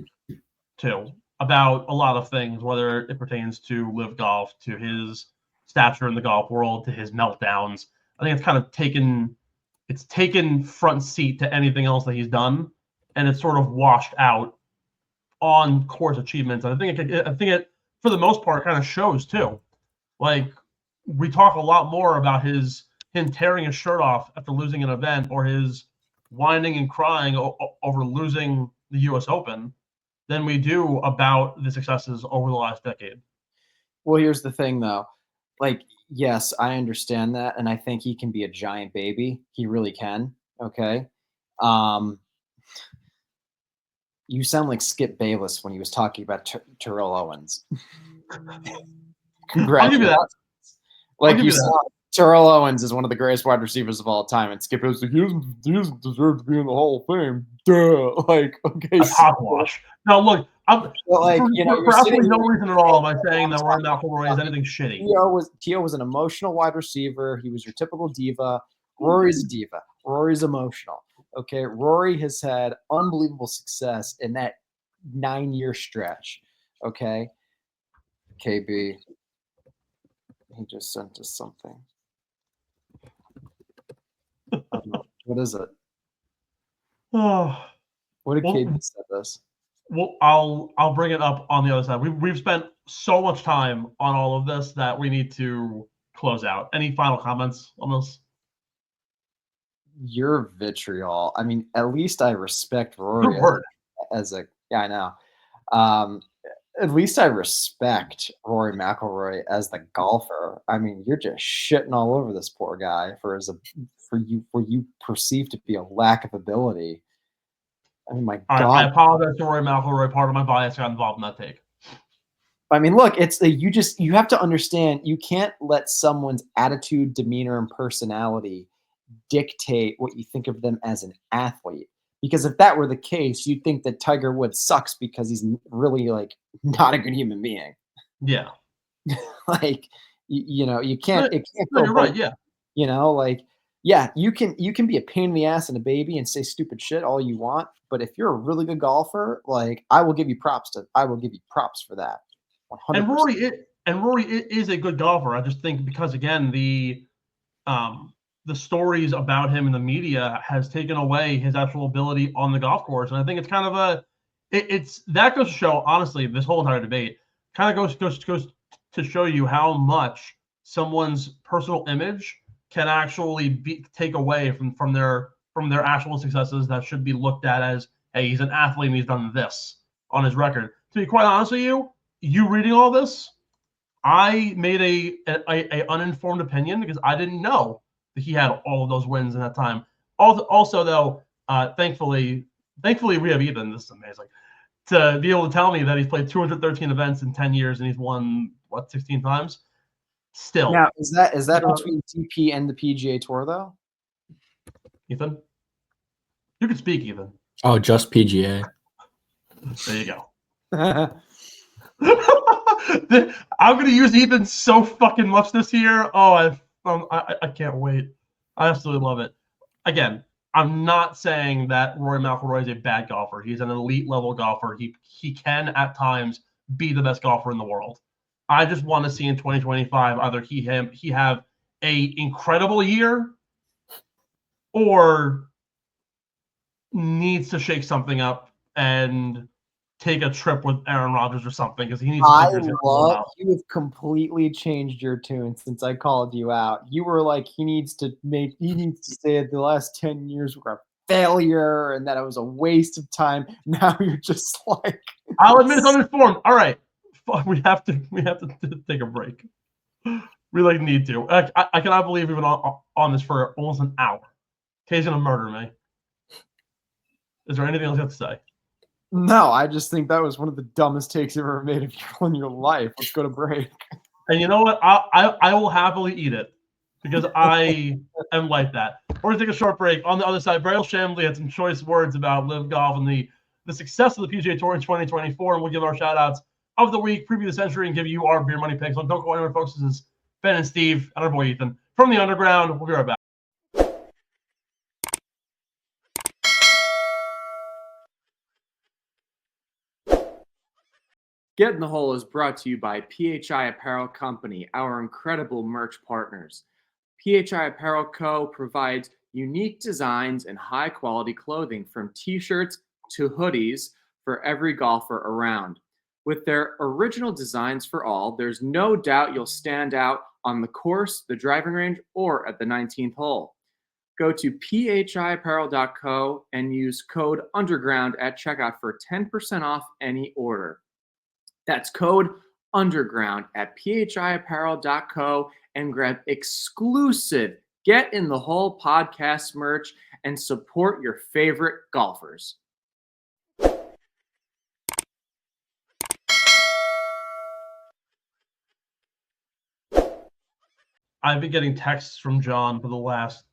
too about a lot of things, whether it pertains to LIV Golf, to his stature in the golf world, to his meltdowns. I think it's kind of taken front seat to anything else that he's done, and it's sort of washed out on course achievements. And I think it for the most part kind of shows too. Like, we talk a lot more about him tearing his shirt off after losing an event, or his whining and crying over losing the U.S. Open, than we do about the successes over the last decade. Well, here's the thing, though. Like, yes, I understand that, and I think he can be a giant baby. He really can. Okay. You sound like Skip Bayless when he was talking about Terrell Owens. Congratulations. I'll give you that. Like, Terrell Owens is one of the greatest wide receivers of all time, and Skip was like, he doesn't deserve to be in the Hall of Fame. Duh. Like, okay, A hogwash. Now, look, like, for you're absolutely sitting no here reason at all am I saying that Rory McIlroy is anything shitty. T.O. was an emotional wide receiver. He was your typical diva. Rory's a diva. Rory's emotional. Okay, Rory has had unbelievable success in that 9-year stretch. Okay, KB, he just sent us something. What is it? Oh, What did well, KB send us? well, I'll bring it up on the other side. We've spent so much time on all of this that we need to close out. Any final comments on this? Your vitriol. I mean, at least I respect Rory Good word. as a. Yeah, I know. At least I respect Rory McIlroy as the golfer. I mean, you're just shitting all over this poor guy for you perceived to be a lack of ability. I mean, my All God. right, I apologize to Rory McIlroy. Part of my bias got involved in that take. I mean, look, you have to understand, you can't let someone's attitude, demeanor, and personality dictate what you think of them as an athlete. Because if that were the case, you'd think that Tiger Woods sucks because he's really like not a good human being. Yeah. Like, you can't. It can't No, go you're both. right. Yeah. Like, yeah, you can be a pain in the ass and a baby and say stupid shit all you want, but if you're a really good golfer, like, I will give you props for that. 100%. And Rory is a good golfer. I just think because again the stories about him in the media has taken away his actual ability on the golf course, and I think it's kind of it's that goes to show, honestly, this whole entire debate kind of goes to show you how much someone's personal image can actually take away from their actual successes that should be looked at as, hey, he's an athlete and he's done this on his record. To be quite honest with you reading all this, I made a uninformed opinion because I didn't know that he had all of those wins in that time. Also, though, thankfully we have Ethan. This is amazing to be able to tell me that he's played 213 events in 10 years and he's won 16 times. Still, now is that between DP and the PGA Tour though? Ethan, you can speak, Ethan. Oh, just PGA. There you go. I'm gonna use Ethan so fucking much this year. Oh, I can't wait. I absolutely love it. Again, I'm not saying that Rory McIlroy is a bad golfer. He's an elite level golfer. He can at times be the best golfer in the world. I just want to see in 2025 either he have a incredible year or needs to shake something up and take a trip with Aaron Rodgers or something because he needs to you have completely changed your tune since I called you out. You were like, he needs to say the last 10 years were a failure and that it was a waste of time. Now you're just like, I'll admit it's uninformed. All right. We have to take a break. We need to. I cannot believe we've been on this for almost an hour. Kay's gonna murder me. Is there anything else you have to say? No, I just think that was one of the dumbest takes you've ever made in your life. Let's go to break. And you know what? I will happily eat it because I am like that. We're going to take a short break. On the other side, Brandel Chamblee had some choice words about LIV Golf and the success of the PGA Tour in 2024, and we'll give our shout-outs of the week, preview the century, and give you our beer money picks. So don't go anywhere, folks. This is Ben and Steve and our boy Ethan from the Underground. We'll be right back. Get in the Hole is brought to you by PHI Apparel Company, our incredible merch partners. PHI Apparel Co. provides unique designs and high-quality clothing from t-shirts to hoodies for every golfer around. With their original designs for all, there's no doubt you'll stand out on the course, the driving range, or at the 19th hole. Go to phiapparel.co and use code UNDERGROUND at checkout for 10% off any order. That's code UNDERGROUND at phiapparel.co and grab exclusive Get in the Hole podcast merch and support your favorite golfers. I've been getting texts from John for the last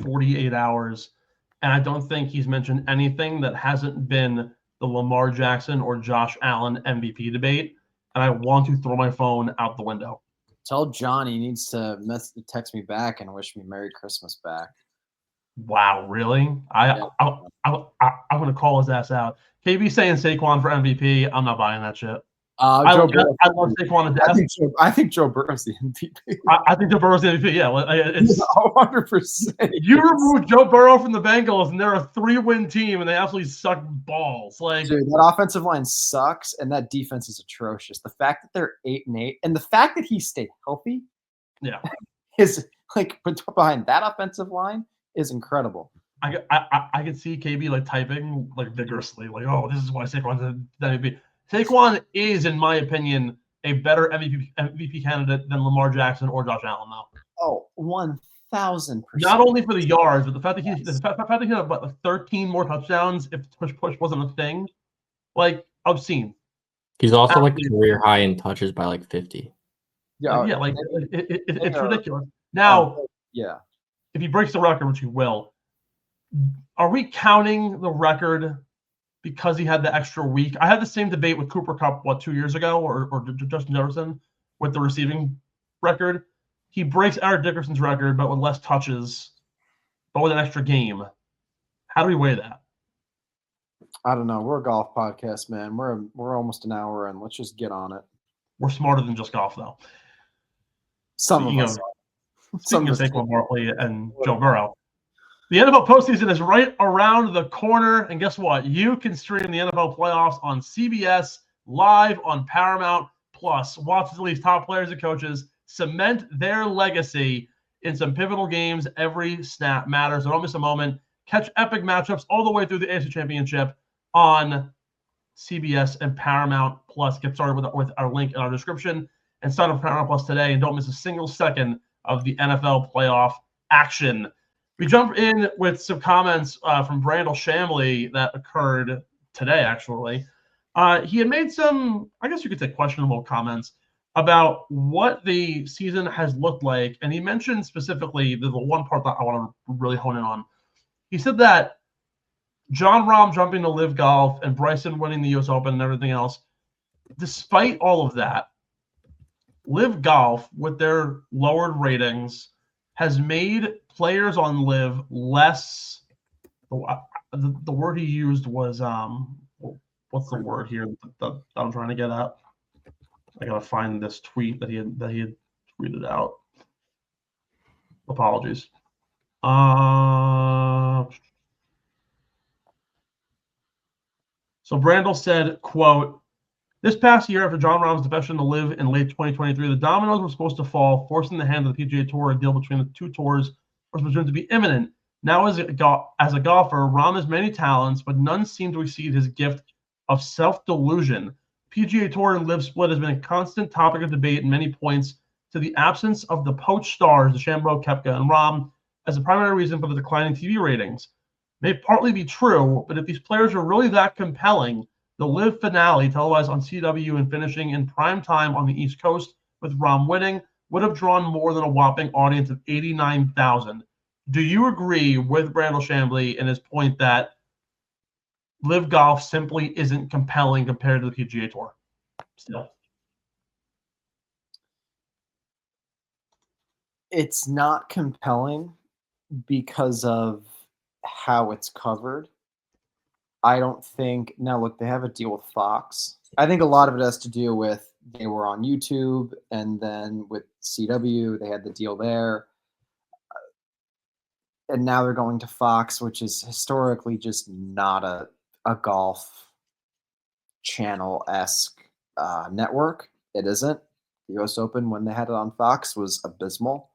48 hours, and I don't think he's mentioned anything that hasn't been the Lamar Jackson or Josh Allen MVP debate, and I want to throw my phone out the window. Tell John he needs to text me back and wish me Merry Christmas back. Wow, really? I'm going to call his ass out. KB saying Saquon for MVP. I'm not buying that shit. I love Saquon to death. I think Joe Burrow's the MVP. I think Joe Burrow's the MVP. Yeah, it's 100%. You remove Joe Burrow from the Bengals, and they're a 3-win team, and they absolutely suck balls. Like, dude, that offensive line sucks, and that defense is atrocious. The fact that they're 8-8, and the fact that he stayed healthy, yeah, is like behind that offensive line is incredible. I can see KB like typing like vigorously, like, oh, this is why Saquon's the MVP. Saquon is, in my opinion, a better MVP candidate than Lamar Jackson or Josh Allen, though. Oh, 1,000%. Not only for the yards, but the fact that he had about 13 more touchdowns if push wasn't a thing, like, obscene. He's also like career high in touches by like 50. Yeah, like it's ridiculous. Now, if he breaks the record, which he will, are we counting the record because he had the extra week? I had the same debate with Cooper Kupp, 2 years ago, or Justin Jefferson with the receiving record. He breaks Eric Dickerson's record, but with less touches, but with an extra game. How do we weigh that? I don't know. We're a golf podcast, man. We're almost an hour in. Let's just get on it. We're smarter than just golf, though. Speaking of Saquon Barkley and Joe Burrow. The NFL postseason is right around the corner, and guess what? You can stream the NFL playoffs on CBS, live on Paramount+. Watch the league's top players and coaches cement their legacy in some pivotal games. Every snap matters, so don't miss a moment. Catch epic matchups all the way through the AFC Championship on CBS and Paramount+. Get started with our link in our description and sign up for Paramount+ today, and don't miss a single second of the NFL playoff action. We jump in with some comments from Brandel Chamblee that occurred today, actually. He had made some, I guess you could say, questionable comments about what the season has looked like. And he mentioned specifically the one part that I want to really hone in on. He said that Jon Rahm jumping to LIV Golf and Bryson winning the U.S. Open and everything else, despite all of that, LIV Golf, with their lowered ratings, has made players on LIV less. The word he used was what's the word here that I'm trying to get at? I gotta find this tweet that he had tweeted out. Apologies. So Brandel said, quote, "This past year, after Jon Rahm's defection to LIV in late 2023, the dominoes were supposed to fall, forcing the hand of the PGA Tour. A deal between the two tours was presumed to be imminent. Now, as a golfer, Rahm has many talents, but none seem to exceed his gift of self-delusion. PGA Tour and LIV split has been a constant topic of debate in many points to the absence of the poached stars, DeChambeau, Koepka, and Rahm, as a primary reason for the declining TV ratings. May partly be true, but if these players are really that compelling, the LIV finale, televised on CW and finishing in prime time on the East Coast with Rahm winning, would have drawn more than a whopping audience of 89,000. Do you agree with Brandel Chamblee in his point that LIV Golf simply isn't compelling compared to the PGA Tour? Still, it's not compelling because of how it's covered. I don't think, now look, they have a deal with Fox. I think a lot of it has to do with they were on YouTube, and then with CW, they had the deal there. And now they're going to Fox, which is historically just not a golf channel-esque network. It isn't. The U.S. Open, when they had it on Fox, was abysmal.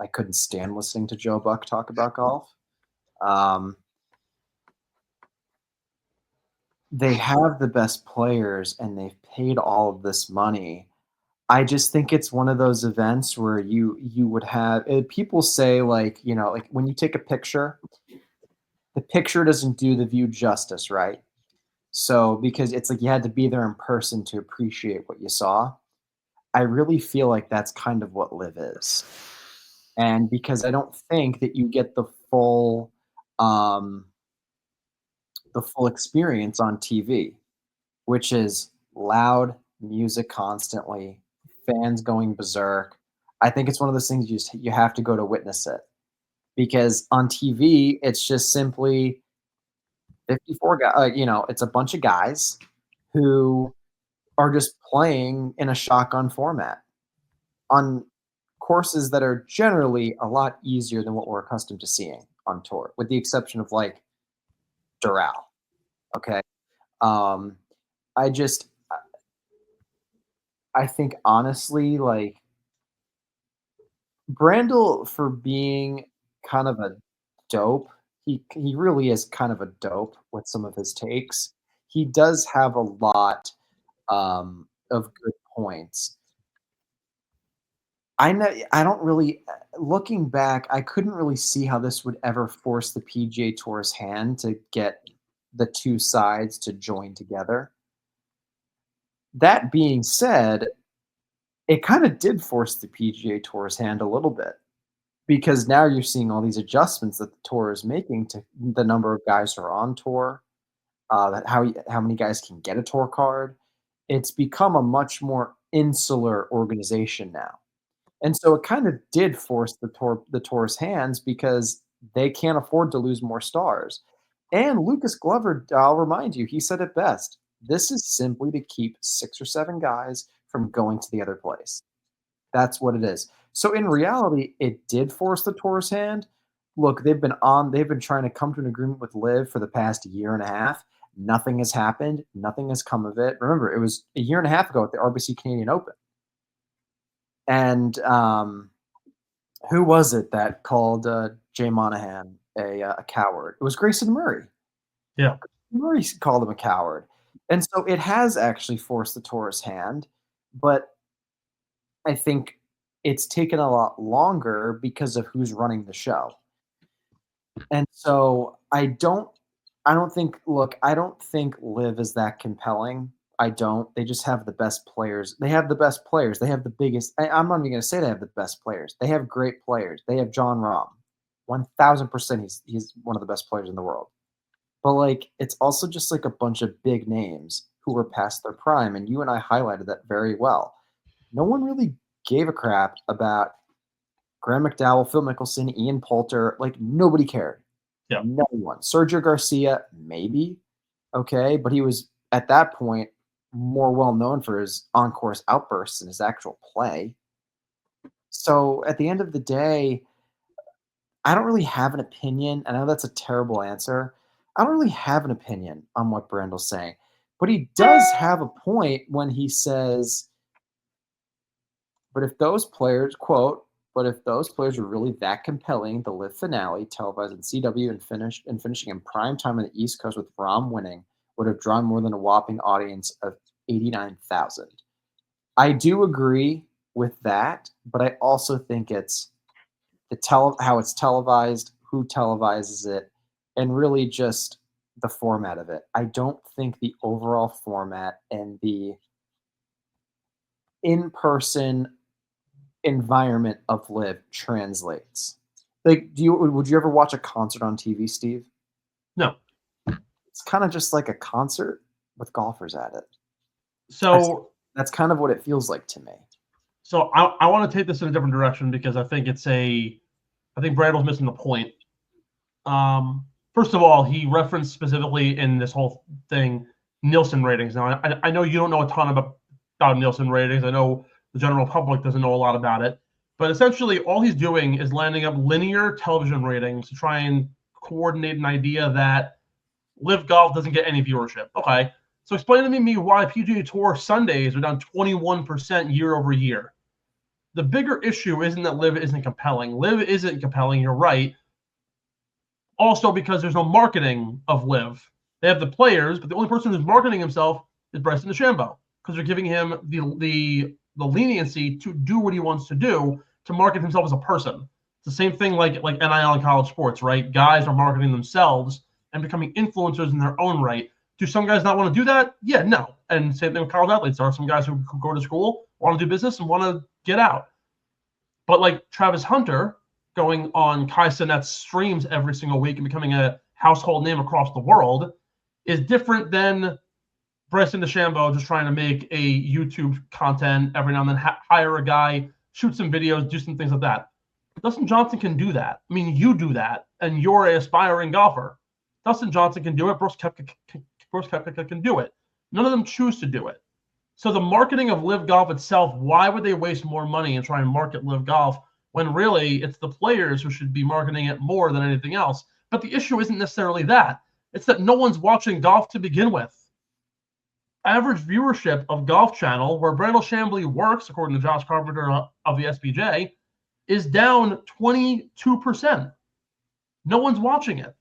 I couldn't stand listening to Joe Buck talk about golf. They have the best players, and they've paid all of this money. I just think it's one of those events where you would have people say, like, you know, like when you take a picture, the picture doesn't do the view justice, right? So because it's like you had to be there in person to appreciate what you saw. I really feel like that's kind of what LIV is. And because I don't think that you get the full experience on TV, which is loud music constantly, fans going berserk. I think it's one of those things you have to go to witness it, because on TV it's just simply 54 guys. It's a bunch of guys who are just playing in a shotgun format on courses that are generally a lot easier than what we're accustomed to seeing on tour, with the exception of like Doral. Okay. I think honestly, like, Brandel, for being kind of a dope, he really is kind of a dope with some of his takes. He does have a lot of good points. I don't really, looking back, I couldn't really see how this would ever force the PGA Tour's hand to get the two sides to join together. That being said, it kind of did force the PGA Tour's hand a little bit, because now you're seeing all these adjustments that the tour is making to the number of guys who are on tour, that how many guys can get a tour card. It's become a much more insular organization now. And so it kind of did force the tour's hands, because they can't afford to lose more stars. And Lucas Glover, I'll remind you, he said it best. This is simply to keep 6 or 7 guys from going to the other place. That's what it is. So in reality, it did force the tour's hand. Look, they've been trying to come to an agreement with LIV for the past year and a half. Nothing has happened. Nothing has come of it. Remember, it was a year and a half ago at the RBC Canadian Open. And who was it that called Jay Monahan a coward? It was Grayson Murray. Yeah. Murray called him a coward. And so it has actually forced the tour's hand, but I think it's taken a lot longer because of who's running the show. And so I don't think LIV is that compelling. I don't. They just have the best players. They have the best players. They have the biggest. I'm not even going to say they have the best players. They have great players. They have John Rahm. 1,000% he's one of the best players in the world. But like, it's also just like a bunch of big names who are past their prime. And you and I highlighted that very well. No one really gave a crap about Graham McDowell, Phil Mickelson, Ian Poulter. Like, nobody cared. Yeah. No one. Sergio Garcia, maybe. Okay. But he was, at that point, more well known for his on-course outbursts and his actual play. So at the end of the day, I don't really have an opinion. I know that's a terrible answer. I don't really have an opinion on what Brandel's saying, but he does have a point when he says, but if those players, quote, but if those players are really that compelling, the LIV finale, televised in CW and finishing in prime time on the East Coast with Rahm winning, would have drawn more than a whopping audience of 89,000. I do agree with that, but I also think it's how it's televised, who televises it, and really just the format of it. I don't think the overall format and the in-person environment of LIV translates. Like, would you ever watch a concert on TV, Steve? No. It's kind of just like a concert with golfers at it. So that's kind of what it feels like to me. So I want to take this in a different direction, because I think Brandel's missing the point. First of all, he referenced specifically in this whole thing Nielsen ratings. Now, I know you don't know a ton about Nielsen ratings. I know the general public doesn't know a lot about it. But essentially, all he's doing is landing up linear television ratings to try and coordinate an idea that LIV Golf doesn't get any viewership. Okay, so explain to me why PGA Tour Sundays are down 21% year over year. The bigger issue isn't that LIV isn't compelling. LIV isn't compelling, you're right. Also because there's no marketing of LIV. They have the players, but the only person who's marketing himself is BrysonDeChambeau, because they're giving him the leniency to do what he wants to do, to market himself as a person. It's the same thing like NIL in college sports, right? Guys are marketing themselves and becoming influencers in their own right. Do some guys not want to do that? Yeah, no. And same thing with college athletes. There are some guys who go to school, want to do business, and want to get out. But like Travis Hunter, going on Kai Sinet's streams every single week and becoming a household name across the world is different than BrysonDeChambeau just trying to make a YouTube content every now and then, hire a guy, shoot some videos, do some things like that. Dustin Johnson can do that. I mean, you do that, and you're an aspiring golfer. Dustin Johnson can do it. Brooks Koepka can do it. None of them choose to do it. So the marketing of LIV Golf itself, why would they waste more money and try and market LIV Golf when really it's the players who should be marketing it more than anything else? But the issue isn't necessarily that. It's that no one's watching golf to begin with. Average viewership of Golf Channel, where Brandel Chamblee works, according to Josh Carpenter of the SPJ, is down 22%. No one's watching it.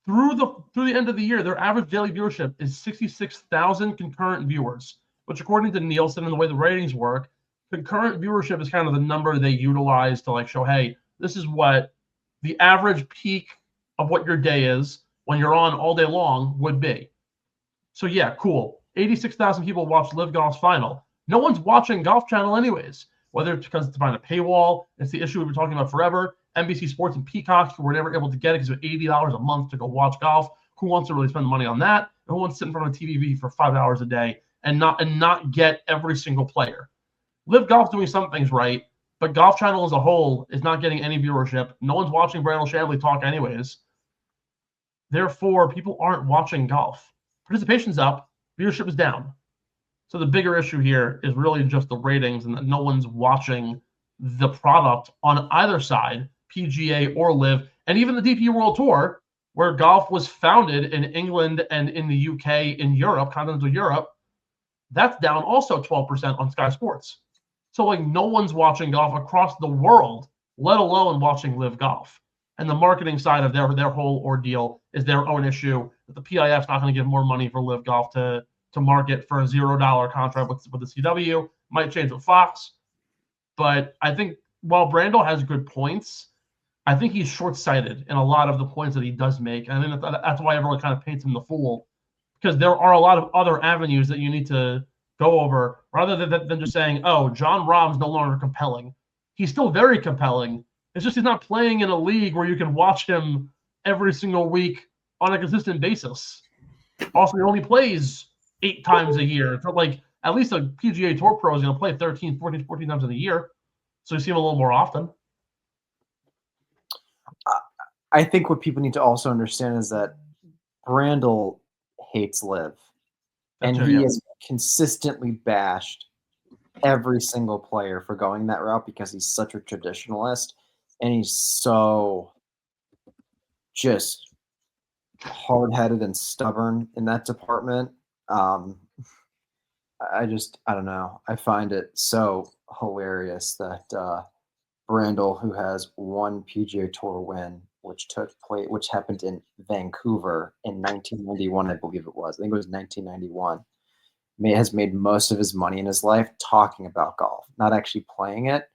Through the end of the year, their average daily viewership is 66,000 concurrent viewers, which according to Nielsen and the way the ratings work, concurrent viewership is kind of the number they utilize to like show, hey, this is what the average peak of what your day is when you're on all day long would be. So yeah, cool. 86,000 people watched LIV Golf's final. No one's watching Golf Channel anyways, whether it's because it's behind a paywall. It's the issue we've been talking about forever. NBC Sports and Peacock, who were never able to get it because of $80 a month to go watch golf. Who wants to really spend the money on that? Who wants to sit in front of a TV for 5 hours a day and not get every single player? LIV Golf doing some things right, but Golf Channel as a whole is not getting any viewership. No one's watching Brandel Chamblee talk anyways. Therefore, people aren't watching golf. Participation's up, viewership is down. So the bigger issue here is really just the ratings and that no one's watching the product on either side, PGA or LIV, and even the DP World Tour, where golf was founded in England and in the UK, in Europe, continental Europe. That's down also 12% on Sky Sports. So like no one's watching golf across the world, let alone watching LIV Golf. And the marketing side of their whole ordeal is their own issue. That the PIF's not going to give more money for LIV Golf to market for a $0 contract with the CW. Might change with Fox. But I think while Brandel has good points, I think he's short-sighted in a lot of the points that he does make. And I think that's why everyone kind of paints him the fool, because there are a lot of other avenues that you need to go over rather than just saying, oh, John Rahm's no longer compelling. He's still very compelling. It's just he's not playing in a league where you can watch him every single week on a consistent basis. Also, he only plays 8 times a year. So like at least a PGA Tour pro is going to play 13, 14 times in a year. So you see him a little more often. I think what people need to also understand is that Brandel hates LIV. And he has consistently bashed every single player for going that route because he's such a traditionalist and he's so just hard-headed and stubborn in that department. I don't know. I find it so hilarious that Brandel, who has one PGA Tour win, which happened in Vancouver in 1991, I believe it was. I think it was 1991. Has made most of his money in his life talking about golf, not actually playing it.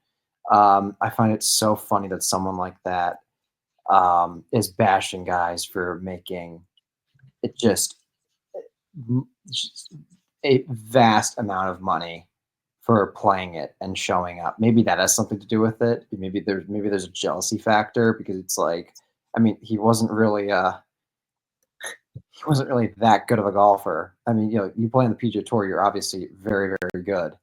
I find it so funny that someone like that is bashing guys for making it just a vast amount of money for playing it and showing up. Maybe that has something to do with it. Maybe there's a jealousy factor because it's like, I mean, he wasn't really that good of a golfer. I mean, you play on the PGA Tour, you're obviously very, very good.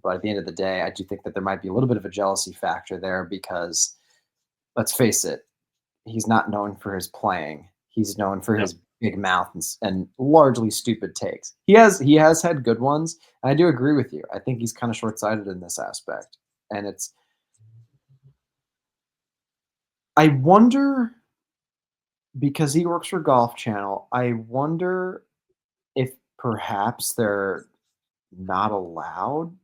But at the end of the day, I do think that there might be a little bit of a jealousy factor there because, let's face it, he's not known for his playing. He's known for his big mouth and largely stupid takes. He has had good ones, and I do agree with you. I think he's kind of short-sighted in this aspect. And I wonder, because he works for Golf Channel, I wonder if perhaps they're not allowed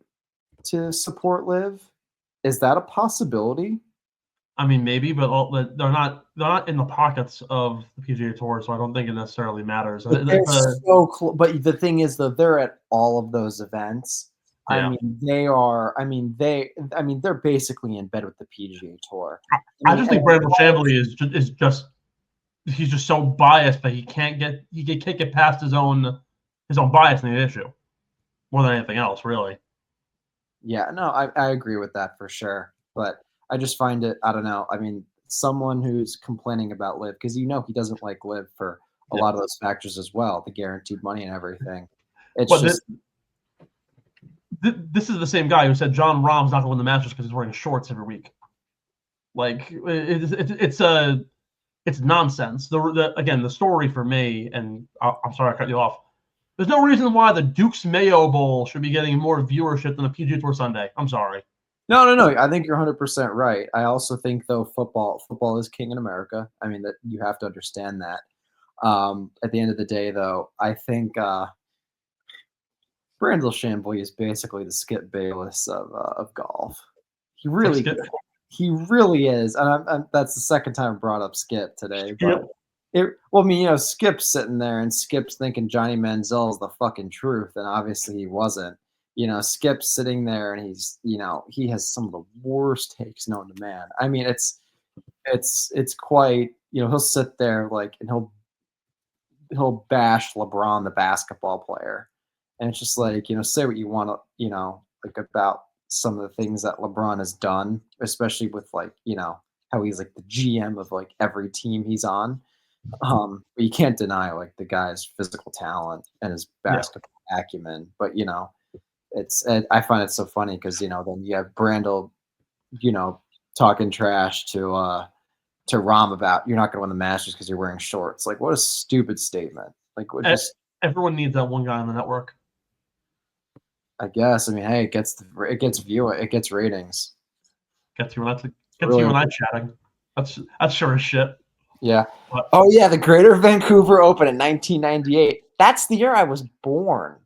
to support LIV. Is that a possibility? I mean, maybe, but they're not in the pockets of the PGA Tour, so I don't think it necessarily matters. But they're so close. But the thing is, though, they're at all of those events. Yeah. I mean, they are. I mean, they're basically in bed with the PGA Tour. I just think Brandel Chamblee is just he's just so biased that he can't get past his own bias in the issue more than anything else, really. Yeah, no, I agree with that for sure. But I just find it, I don't know. I mean, someone who's complaining about LIV, because he doesn't like LIV for a lot of those factors as well, the guaranteed money and everything. It's But just this is the same guy who said John Rahm's not going to win the Masters because he's wearing shorts every week. Like it's nonsense. The story for me, and I'm sorry I cut you off. There's no reason why the Duke's Mayo Bowl should be getting more viewership than a PGA Tour Sunday. I'm sorry. No. I think you're 100% right. I also think, though, football is king in America. I mean, that you have to understand that. At the end of the day, though, I think Brandel Chamblee is basically the Skip Bayless of golf. He really is. And that's the second time I brought up Skip today. But Skip's sitting there and Skip's thinking Johnny Manziel is the fucking truth, and obviously he wasn't. Skip's sitting there and he's, he has some of the worst takes known to man. I mean, it's quite, he'll sit there and he'll bash LeBron, the basketball player. And it's just say what you want to, about some of the things that LeBron has done, especially with how he's the GM of every team he's on. But you can't deny the guy's physical talent and his basketball acumen. But I find it so funny because then you have Brandel, talking trash to Rahm about you're not going to win the Masters because you're wearing shorts. What a stupid statement. Everyone needs that one guy on the network. I guess. I mean, hey, it gets ratings. Gets you and I chatting. That's sure as shit. Yeah. Oh yeah, the Greater Vancouver Open in 1998. That's the year I was born.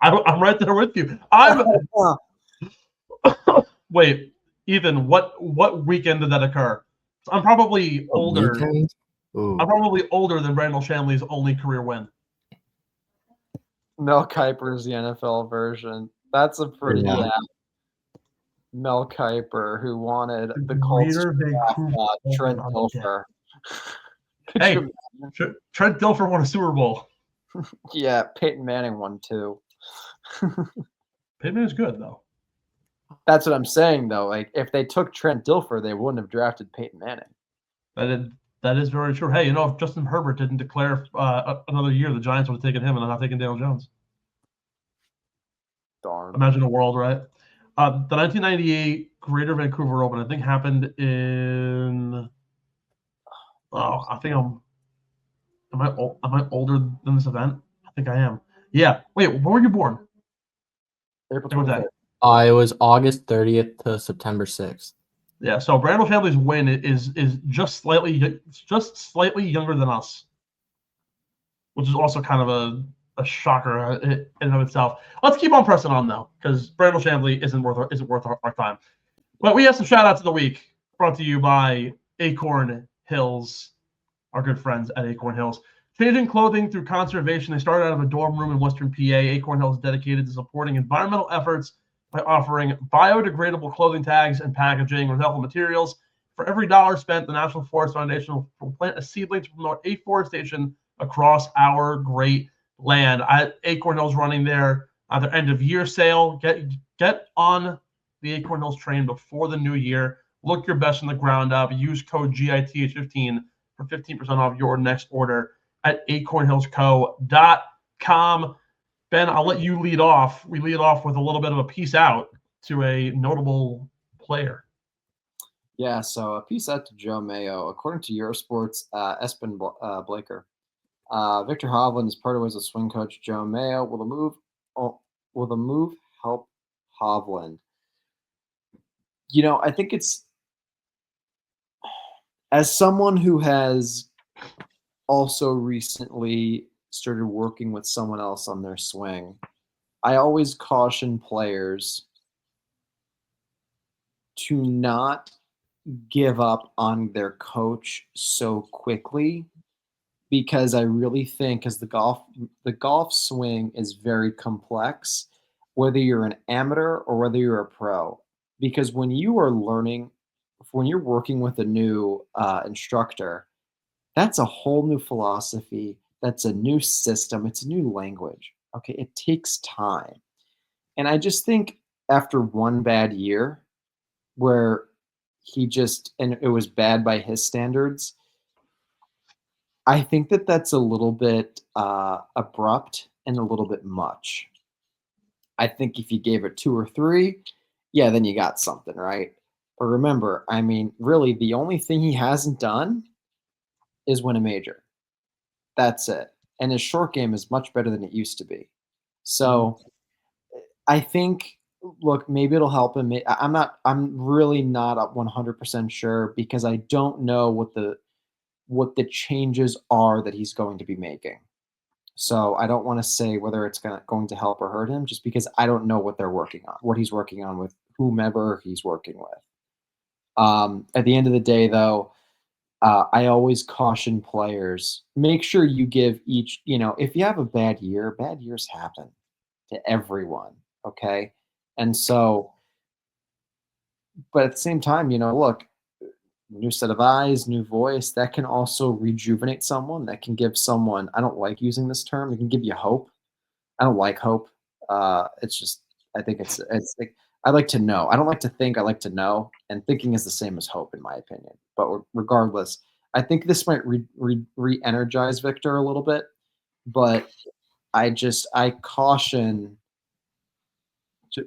I'm right there with you. Wait, Ethan, what weekend did that occur? I'm probably older. I'm probably older than Brandel Chamblee's only career win. Mel Kiper's the NFL version. That's a pretty Mel Kiper, who wanted the Colts to draft Trent Dilfer. Hey, Trent Dilfer won a Super Bowl. Yeah, Peyton Manning won too. Peyton Manning's good though. That's what I'm saying though. If they took Trent Dilfer, they wouldn't have drafted Peyton Manning. That is very true. Hey, if Justin Herbert didn't declare another year, the Giants would have taken him and not taken Daniel Jones. Darn. Imagine a world, right? The 1998 Greater Vancouver Open, I think, happened in. Oh, I think am I older than this event? I think I am. Yeah. Wait, when were you born? April 25th. It was August 30th to September 6th. Yeah, so Brandel Chamblee's win is just slightly younger than us, which is also kind of a shocker in and of itself. Let's keep on pressing on though, because Brandel Chamblee isn't worth our time. But we have some shout outs of the week brought to you by Acorn Hills, our good friends at Acorn Hills. Changing clothing through conservation. They started out of a dorm room in Western PA. Acorn Hills is dedicated to supporting environmental efforts by offering biodegradable clothing tags and packaging with helpful materials. For every $1 spent, the National Forest Foundation will plant a seedling to promote afforestation across our great land. Acorn Hills running their end of year sale. Get on the Acorn Hills train before the new year. Look your best from the ground up. Use code GITH15 for 15% off your next order at acornhillsco.com. Ben, I'll let you lead off. We lead off with a little bit of a peace out to a notable player. Yeah, so a peace out to Joe Mayo. According to Eurosport's Espen Blaker, Victor Hovland has parted ways with swing coach Joe Mayo. Will the move help Hovland? I think it's, as someone who has also recently started working with someone else on their swing, I always caution players to not give up on their coach so quickly, because I really think, because the golf swing is very complex, whether you're an amateur or whether you're a pro. Because when you're working with a new instructor, that's a whole new philosophy. That's a new system. It's a new language. Okay, it takes time. And I just think after one bad year where he just, and it was bad by his standards, I think that that's a little bit abrupt and a little bit much. I think if you gave it 2 or 3, yeah, then you got something, right? But remember, I mean, really, the only thing he hasn't done is win a major. That's it. And his short game is much better than it used to be. So I think, look, maybe it'll help him. I'm really not up 100% sure because I don't know what the changes are that he's going to be making. So I don't want to say whether it's going to help or hurt him just because I don't know what they're working on, what he's working on with whomever he's working with. At the end of the day, though, I always caution players, make sure you give each, if you have a bad year, bad years happen to everyone, okay? And so, but at the same time, look, new set of eyes, new voice, that can also rejuvenate someone. That can give someone, I don't like using this term, it can give you hope. I don't like hope. It's just, I think it's like, I like to know. I don't like to think, I like to know. And thinking is the same as hope, in my opinion. But regardless, I think this might re-energize Victor a little bit. But I caution,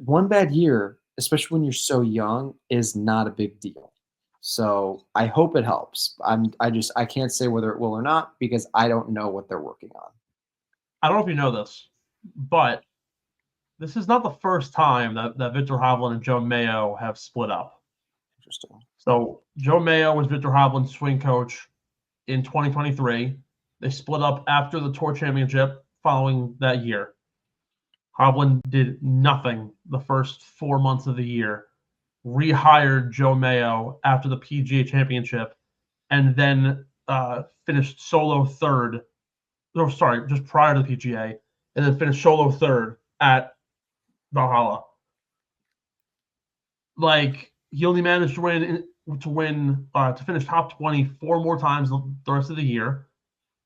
one bad year, especially when you're so young, is not a big deal. So I hope it helps. I can't say whether it will or not because I don't know what they're working on. I don't know if you know this, but this is not the first time that Victor Hovland and Joe Mayo have split up. Interesting. So Joe Mayo was Victor Hovland's swing coach in 2023. They split up after the Tour Championship following that year. Hovland did nothing the first 4 months of the year, rehired Joe Mayo after the PGA Championship, and then finished solo third. No, sorry, just prior to the PGA, and then finished solo third at Valhalla. Like, he only managed to finish top 20 4 more times the rest of the year.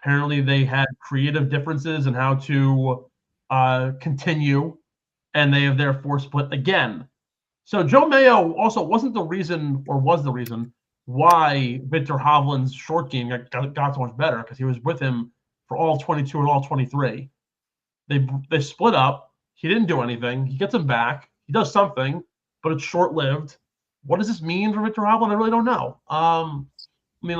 Apparently, they had creative differences in how to continue, and they have therefore split again. So Joe Mayo also wasn't the reason, or was the reason, why Victor Hovland's short game got so much better, because he was with him for all 22 and all 23. They split up. He didn't do anything. He gets him back. He does something, but it's short-lived. What does this mean for Victor Hovland? I really don't know. I mean,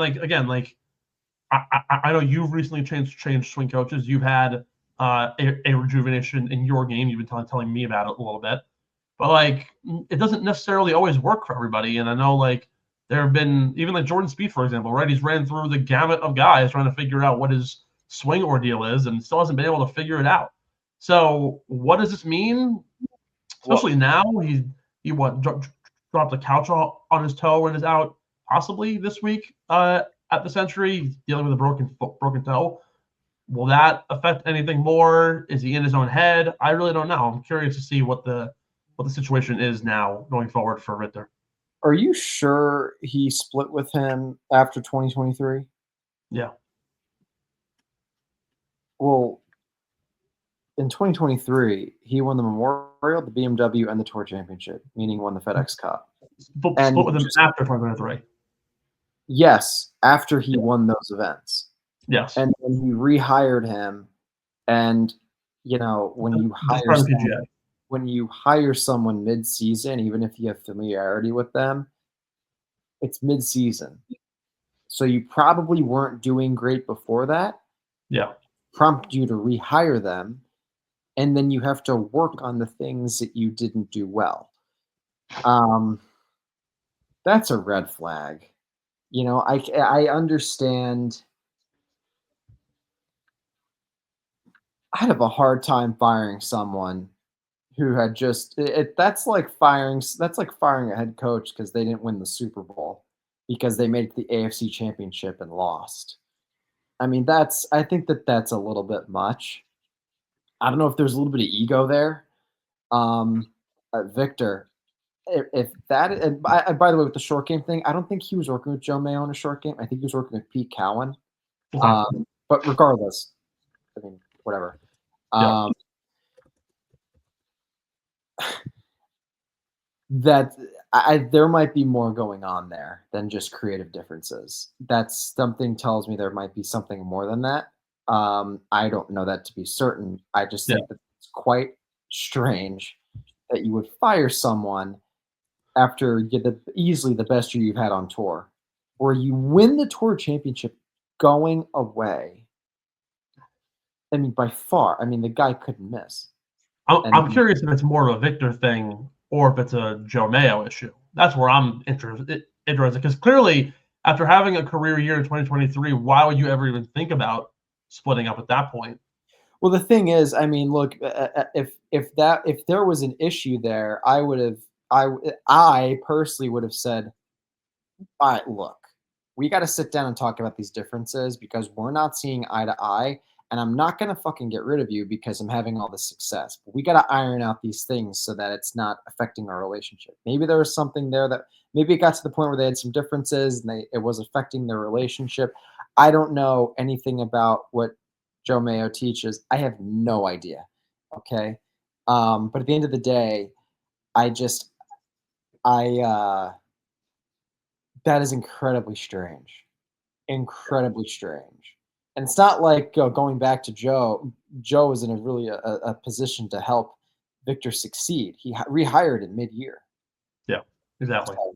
I know you've recently changed swing coaches. You've had a rejuvenation in your game. You've been telling me about it a little bit. But, it doesn't necessarily always work for everybody. And I know, there have been, even Jordan Spieth, for example, right? He's ran through the gamut of guys trying to figure out what his swing ordeal is and still hasn't been able to figure it out. So what does this mean? Especially now, he dropped a couch on his toe and is out possibly this week at the Sentry. He's dealing with a broken toe. Will that affect anything more? Is he in his own head? I really don't know. I'm curious to see what the situation is now going forward for Ritter. Are you sure he split with him after 2023? Yeah. Well, in 2023, he won the Memorial, the BMW, and the Tour Championship, meaning won the FedEx Cup. Split with him after 2023. Yes, after he won those events. Yes. And then he rehired him, and when you hire someone mid-season, even if you have familiarity with them, it's mid-season. So you probably weren't doing great before that. Yeah. Prompt you to rehire them, and then you have to work on the things that you didn't do well. That's a red flag. I understand. I'd have a hard time firing someone who had just that's like firing a head coach because they didn't win the Super Bowl because they made it to the AFC Championship and lost. I mean, I think that's a little bit much. I don't know if there's a little bit of ego there. Victor, if that, and by the way, with the short game thing, I don't think he was working with Joe Mayo on a short game. I think he was working with Pete Cowan. But regardless, I mean, whatever. Yeah. that there might be more going on there than just creative differences. That's something tells me there might be something more than that. I don't know that to be certain. I just think that it's quite strange that you would fire someone after you get easily the best year you've had on tour, or you win the tour championship going away. I mean, by far. I mean, the guy couldn't miss. I'm curious if it's more of a Victor thing or if it's a Joe Mayo issue. That's where I'm interested because clearly, after having a career year in 2023, why would you ever even think about splitting up at that point? Well, the thing is, I mean, look, if there was an issue there, I personally would have said, all right, look, we got to sit down and talk about these differences because we're not seeing eye to eye. And I'm not going to fucking get rid of you because I'm having all this success. But we got to iron out these things so that it's not affecting our relationship. Maybe there was something there that maybe it got to the point where they had some differences and it was affecting their relationship. I don't know anything about what Joe Mayo teaches. I have no idea. Okay. But at the end of the day, that is incredibly strange. Incredibly strange. And it's not like going back to Joe. Joe is in a position to help Victor succeed. He rehired in mid-year. Yeah, exactly. So,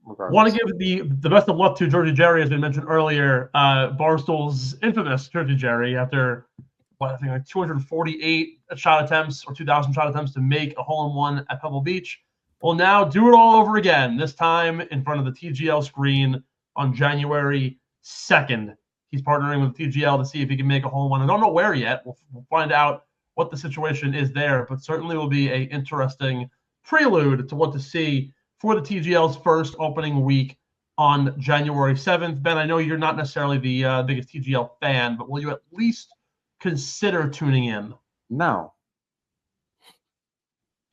want to give the best of luck to Georgie Jerry, as we mentioned earlier. Barstool's infamous Georgie Jerry, after I think like 248 shot attempts or 2,000 shot attempts to make a hole-in-one at Pebble Beach, will now do it all over again. This time in front of the TGL screen on January 2nd. He's partnering with TGL to see if he can make a hole-in-one. I don't know where yet. We'll find out what the situation is there, but certainly will be an interesting prelude to what to see for the TGL's first opening week on January 7th. Ben, I know you're not necessarily the biggest TGL fan, but will you at least consider tuning in? No.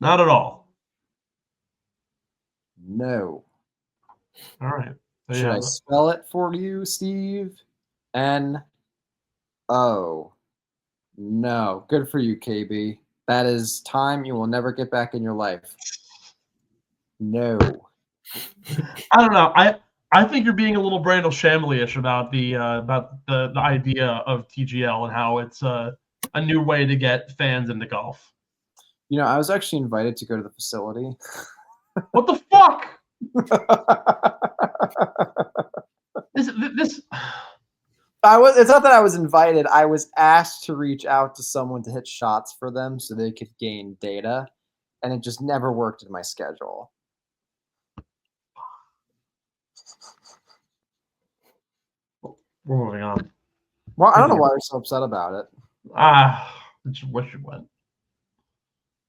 Not at all. No. All right. Should I spell it for you, Steve? N-O. No. Good for you, KB. That is time you will never get back in your life. No. I don't know. I think you're being a little Brandel Chamblee-ish about the idea of TGL and how it's a new way to get fans into golf. You know, I was actually invited to go to the facility. What the fuck? This. It's not that I was invited. I was asked to reach out to someone to hit shots for them so they could gain data, and it just never worked in my schedule. We're moving on. Well, I don't know why you're so upset about it. I just wish it went.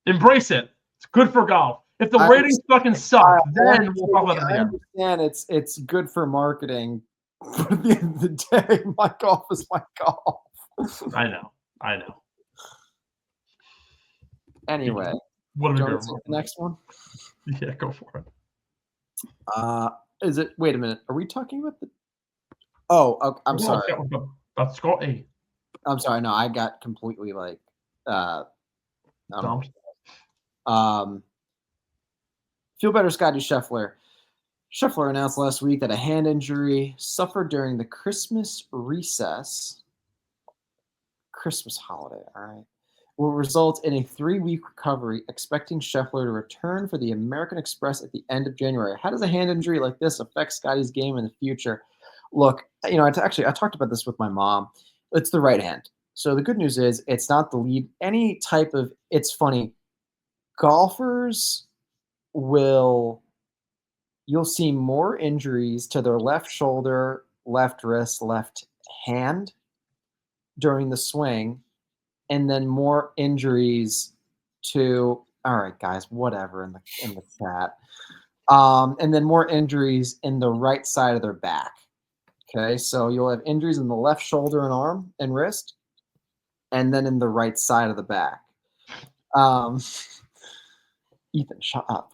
Embrace it. It's good for golf. If the ratings fucking suck, then we'll talk about it again. I understand it's good for marketing. But at the end of the day, my golf is my golf. I know. Anyway, what do you want to take the next one? Yeah, go for it. Is it? Wait a minute. Are we talking about the? Oh, okay, I'm sorry. That's Scotty. I'm sorry. No, I got completely like. Feel better, Scotty Scheffler. Scheffler announced last week that a hand injury suffered during the Christmas holiday, all right, will result in a 3-week recovery, expecting Scheffler to return for the American Express at the end of January. How does a hand injury like this affect Scotty's game in the future? Look, you know, I talked about this with my mom. It's the right hand. So the good news is it's not the lead. Any type of, it's funny, golfers you'll see more injuries to their left shoulder, left wrist, left hand during the swing, and then more injuries to, all right, guys, whatever in the chat. And then more injuries in the right side of their back. Okay, so you'll have injuries in the left shoulder and arm and wrist, and then in the right side of the back. Ethan, shut up.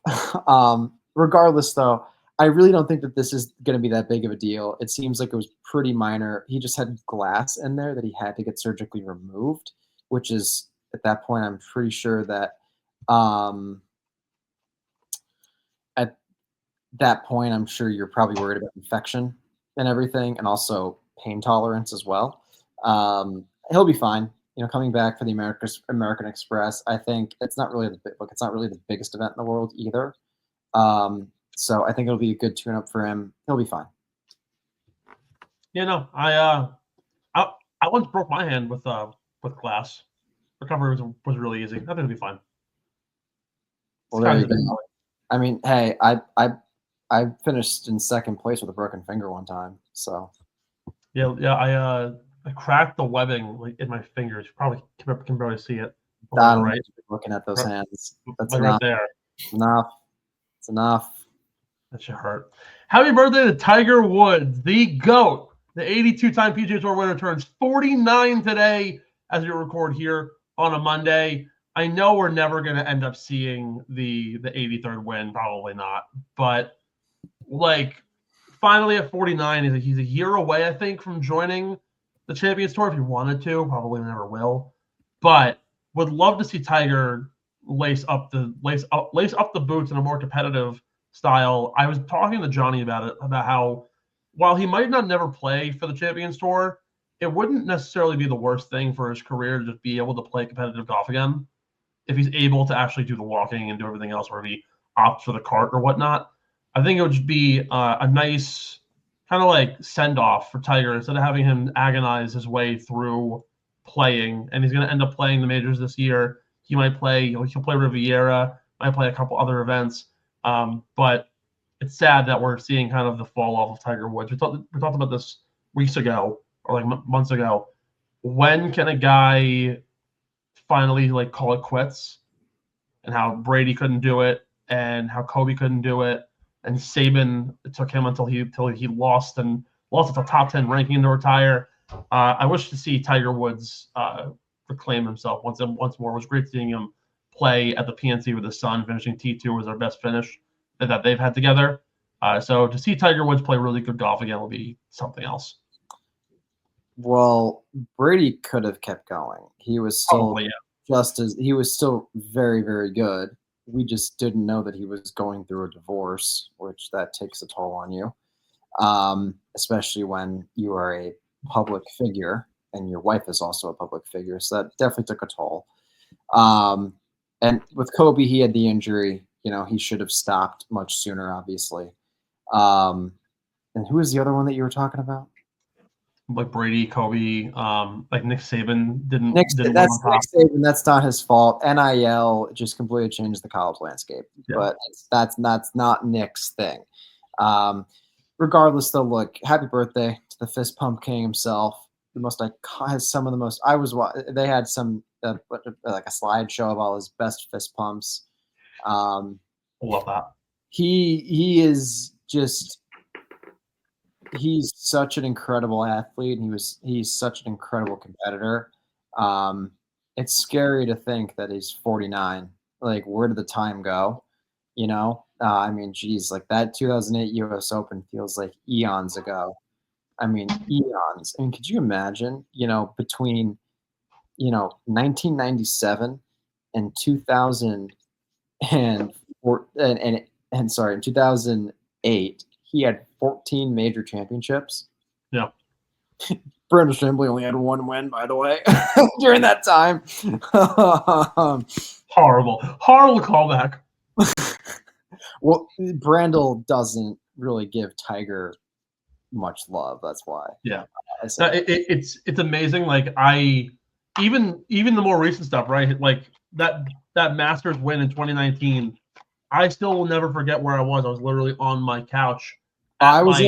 Regardless, though, I really don't think that this is going to be that big of a deal. It seems like it was pretty minor. He just had glass in there that he had to get surgically removed, which is, at that point, I'm pretty sure that that point, I'm sure you're probably worried about infection and everything, and also pain tolerance as well. He'll be fine. Coming back for the American Express, I think it's not really the biggest event in the world either. So I think it'll be a good tune-up for him. He'll be fine. I once broke my hand with glass. Recovery was really easy. I think it'll be fine. Well, there you go. I mean, hey, I finished in second place with a broken finger one time. So yeah, I cracked the webbing in my fingers. You probably can barely see it. Right. Looking at those hands. That's enough. Right there. It's enough. That should hurt. Happy birthday to Tiger Woods, the GOAT. The 82-time PGA Tour winner turns 49 today as we record here on a Monday. I know we're never going to end up seeing the 83rd win, probably not. But, finally at 49, he's a year away, I think, from joining the Champions Tour if he wanted to. Probably never will. But would love to see Tiger lace up the boots in a more competitive style. I was talking to Johnny about it, about how while he might not never play for the Champions Tour, it wouldn't necessarily be the worst thing for his career to just be able to play competitive golf again if he's able to actually do the walking and do everything else, where he opts for the cart or whatnot. I think it would just be a nice kind of send-off for Tiger instead of having him agonize his way through playing. And he's going to end up playing the majors this year. He'll play Riviera, might play a couple other events. But it's sad that we're seeing kind of the fall off of Tiger Woods. We talked about this weeks ago or months ago. When can a guy finally call it quits? And how Brady couldn't do it, and how Kobe couldn't do it, and Saban, it took him until he lost at the top 10 ranking to retire. I wish to see Tiger Woods reclaim himself once more. It was great seeing him play at the PNC with his son, finishing T2 was their best finish that they've had together. So to see Tiger Woods play really good golf again will be something else. Well, Brady could have kept going. He was still he was still very, very good. We just didn't know that he was going through a divorce, which that takes a toll on you, especially when you are a public figure and your wife is also a public figure. So that definitely took a toll. And with Kobe, he had the injury. He should have stopped much sooner, obviously. And who was the other one that you were talking about? Brady, Kobe, Nick Saban didn't. Nick Saban. That's not his fault. NIL just completely changed the college landscape, but that's not Nick's thing. Regardless, though, look, happy birthday to the fist pump king himself. Has some of the most. They had some like a slideshow of all his best fist pumps. Love that. He is just. He's such an incredible athlete, and he's such an incredible competitor. It's scary to think that he's 49. Where did the time go? I mean, geez, that 2008 U.S. Open feels like eons ago. I mean, eons. I mean, could you imagine? Between 1997 and 2004 and 2008. He had 14 major championships. Yeah. Brandel Chamblee only had one win, by the way, during that time. Horrible callback. Well, Brandel doesn't really give Tiger much love. That's why. Yeah. It's amazing. Even the more recent stuff, right? That Masters win in 2019. I still will never forget where I was. I was literally on my couch. I was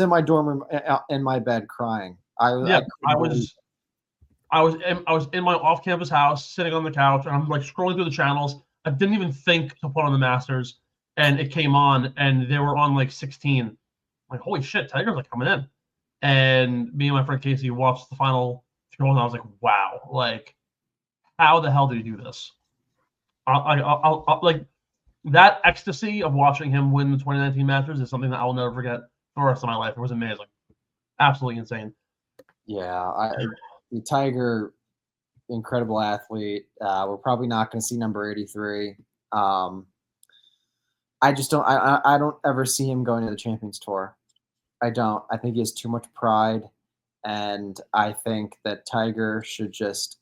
in my dorm room in my bed crying. I was in my off-campus house, sitting on the couch, and I'm scrolling through the channels. I didn't even think to put on the Masters, and it came on, and they were on 16. Holy shit, Tiger's coming in. And me and my friend Casey watched the final few holes, and I was like, wow, how the hell did he do this? That ecstasy of watching him win the 2019 Masters is something that I will never forget for the rest of my life. It was amazing. Absolutely insane. Yeah, the Tiger, incredible athlete. We're probably not going to see number 83. I just don't. I don't ever see him going to the Champions Tour. I don't. I think he has too much pride, and I think that Tiger should just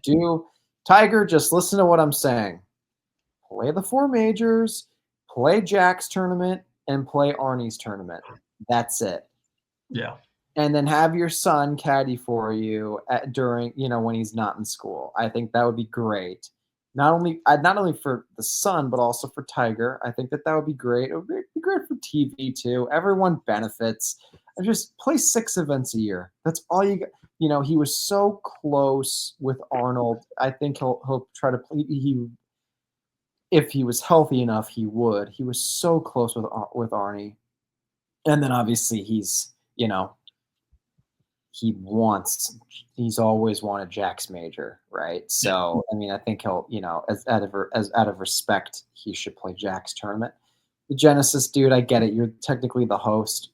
do. Tiger, just listen to what I'm saying. Play the 4 majors, play Jack's tournament, and play Arnie's tournament. That's it. Yeah. And then have your son caddy for you during, when he's not in school. I think that would be great. Not only for the son, but also for Tiger. I think that would be great. It would be great for TV too. Everyone benefits. Just play 6 events a year. That's all you got. He was so close with Arnold. I think he'll try to play. If he was healthy enough, he would. He was so close with Arnie. And then obviously he's always wanted Jack's major, right? So I think he'll, as out of respect, he should play Jack's tournament. The Genesis, dude, I get it. You're technically the host.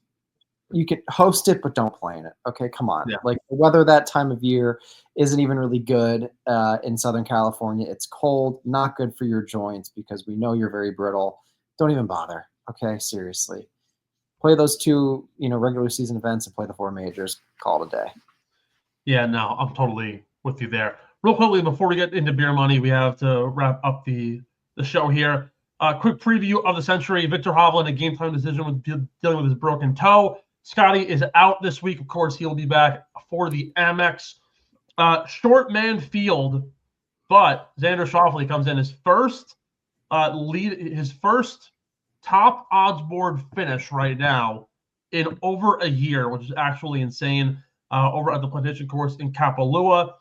You can host it, but don't play in it. Okay, come on. Yeah. Like the weather that time of year isn't even really good in Southern California. It's cold, not good for your joints because we know you're very brittle. Don't even bother. Okay, seriously. Play those 2, regular season events and play the 4 majors. Call it a day. Yeah, no, I'm totally with you there. Real quickly, before we get into beer money, we have to wrap up the show here. Quick preview of the Sentry. Victor Hovland, a game time decision with dealing with his broken toe. Scotty is out this week. Of course, he'll be back for the Amex. Short man field, but Xander Schauffele comes in his first top odds board finish right now in over a year, which is actually insane. Over at the Plantation Course in Kapalua,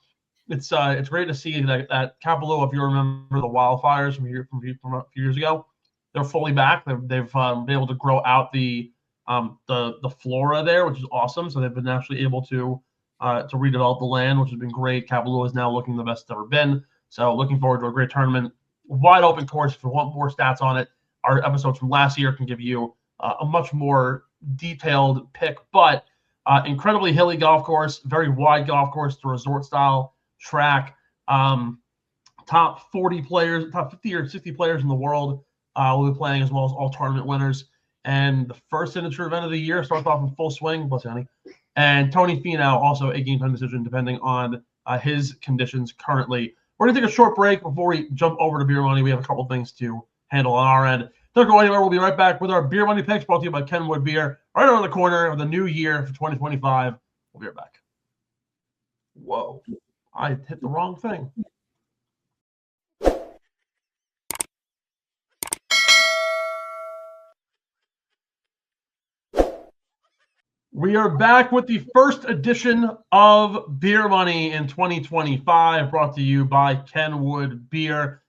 it's great to see that Kapalua. If you remember the wildfires from a few years ago, they're fully back. They've been able to grow out the flora there, which is awesome. So they've been actually able to redevelop the land, which has been great. Kapalua is now looking the best it's ever been. So looking forward to a great tournament. Wide open course. If you want more stats on it, our episodes from last year can give you a much more detailed pick. But incredibly hilly golf course, very wide golf course, the resort style track. Top 40 players, top 50 or 60 players in the world will be playing, as well as all tournament winners. And the first signature event of the year starts off in full swing. Bless you, honey. And Tony Finau, also a game time decision, depending on his conditions currently. We're going to take a short break before we jump over to beer money. We have a couple things to handle on our end. Don't go anywhere. We'll be right back with our beer money picks, brought to you by Kenwood Beer, right around the corner of the new year for 2025. We'll be right back. Whoa, I hit the wrong thing. We are back with the first edition of Beer Money in 2025, brought to you by Kenwood Beer.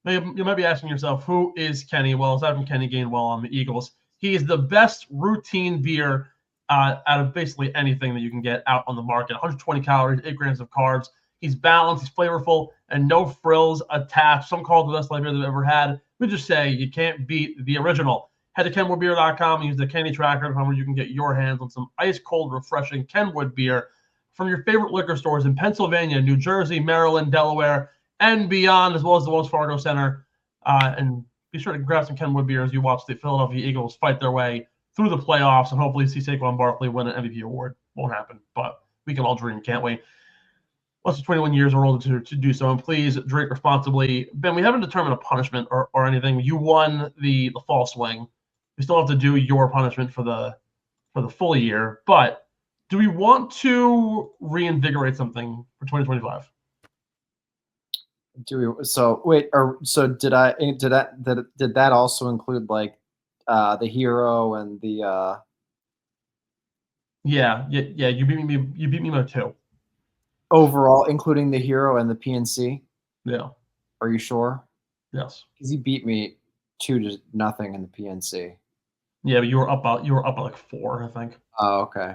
You might be asking yourself, who is Kenny? Well, aside from Kenny Gainwell on the Eagles, he is the best routine beer out of basically anything that you can get out on the market. 120 calories, 8 grams of carbs. He's balanced, he's flavorful, and no frills attached. Some call it the best light beer they've ever had. We just say you can't beat the original. Head to kenwoodbeer.com and use the Kenny Tracker to find where you can get your hands on some ice-cold, refreshing Kenwood beer from your favorite liquor stores in Pennsylvania, New Jersey, Maryland, Delaware, and beyond, as well as the Wells Fargo Center. And be sure to grab some Kenwood beer as you watch the Philadelphia Eagles fight their way through the playoffs and hopefully see Saquon Barkley win an MVP award. Won't happen, but we can all dream, can't we? Less than 21 years are older to do so, and please drink responsibly. Ben, we haven't determined a punishment or anything. You won the fall swing. We still have to do your punishment for the full year, but do we want to reinvigorate something for 2025? Do we? So wait, so did that also include like the hero and the? Yeah. You beat me by 2. Overall, including the hero and the PNC. Yeah. Are you sure? Yes. Because he beat me 2-0 in the PNC. Yeah, but you were up by like 4, I think. Oh, okay.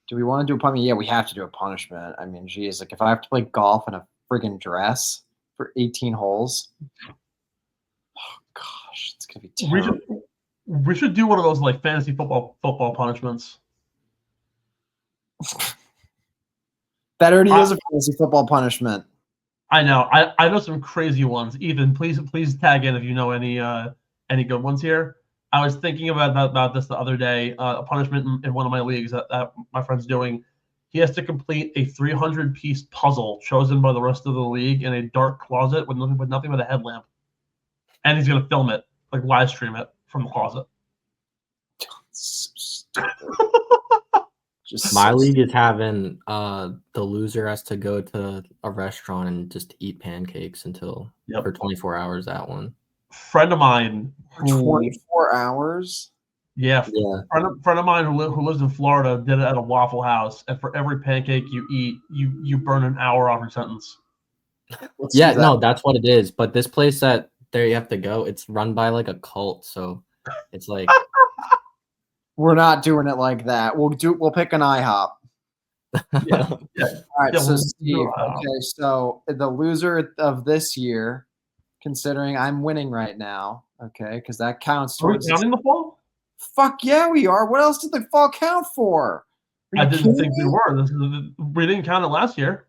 Do we want to do a punishment? Yeah, we have to do a punishment. I mean, geez, like if I have to play golf in a friggin' dress for 18 holes, oh gosh, it's gonna be terrible. We should do one of those like fantasy football punishments. That already is a fantasy football punishment. I know. I know some crazy ones. Ethan, please tag in if you know any any good ones here. I was thinking about this the other day. A punishment in one of my leagues that my friend's doing. He has to complete a 300-piece puzzle chosen by the rest of the league in a dark closet with nothing but a headlamp. And he's going to film it, like live stream it from the closet. So stupid. Just My so league is having the loser has to go to a restaurant and just eat pancakes for 24 hours. That one. Friend of mine. 24 hours? Yeah. Yeah. Friend of mine who lives in Florida did it at a Waffle House. And for every pancake you eat, you burn an hour off your sentence. Let's do that. No, that's what it is. But this place that there you have to go, it's run by like a cult. So it's like We're not doing it like that. We'll pick an IHOP. Yeah. All right, Yeah, so we'll Steve, do IHOP. okay, so the loser of this year, considering I'm winning right now, okay, because that counts Are we towards counting the fall? Fuck yeah, we are. What else did the fall count for? Are I you didn't kidding think we me? were. We didn't count it last year.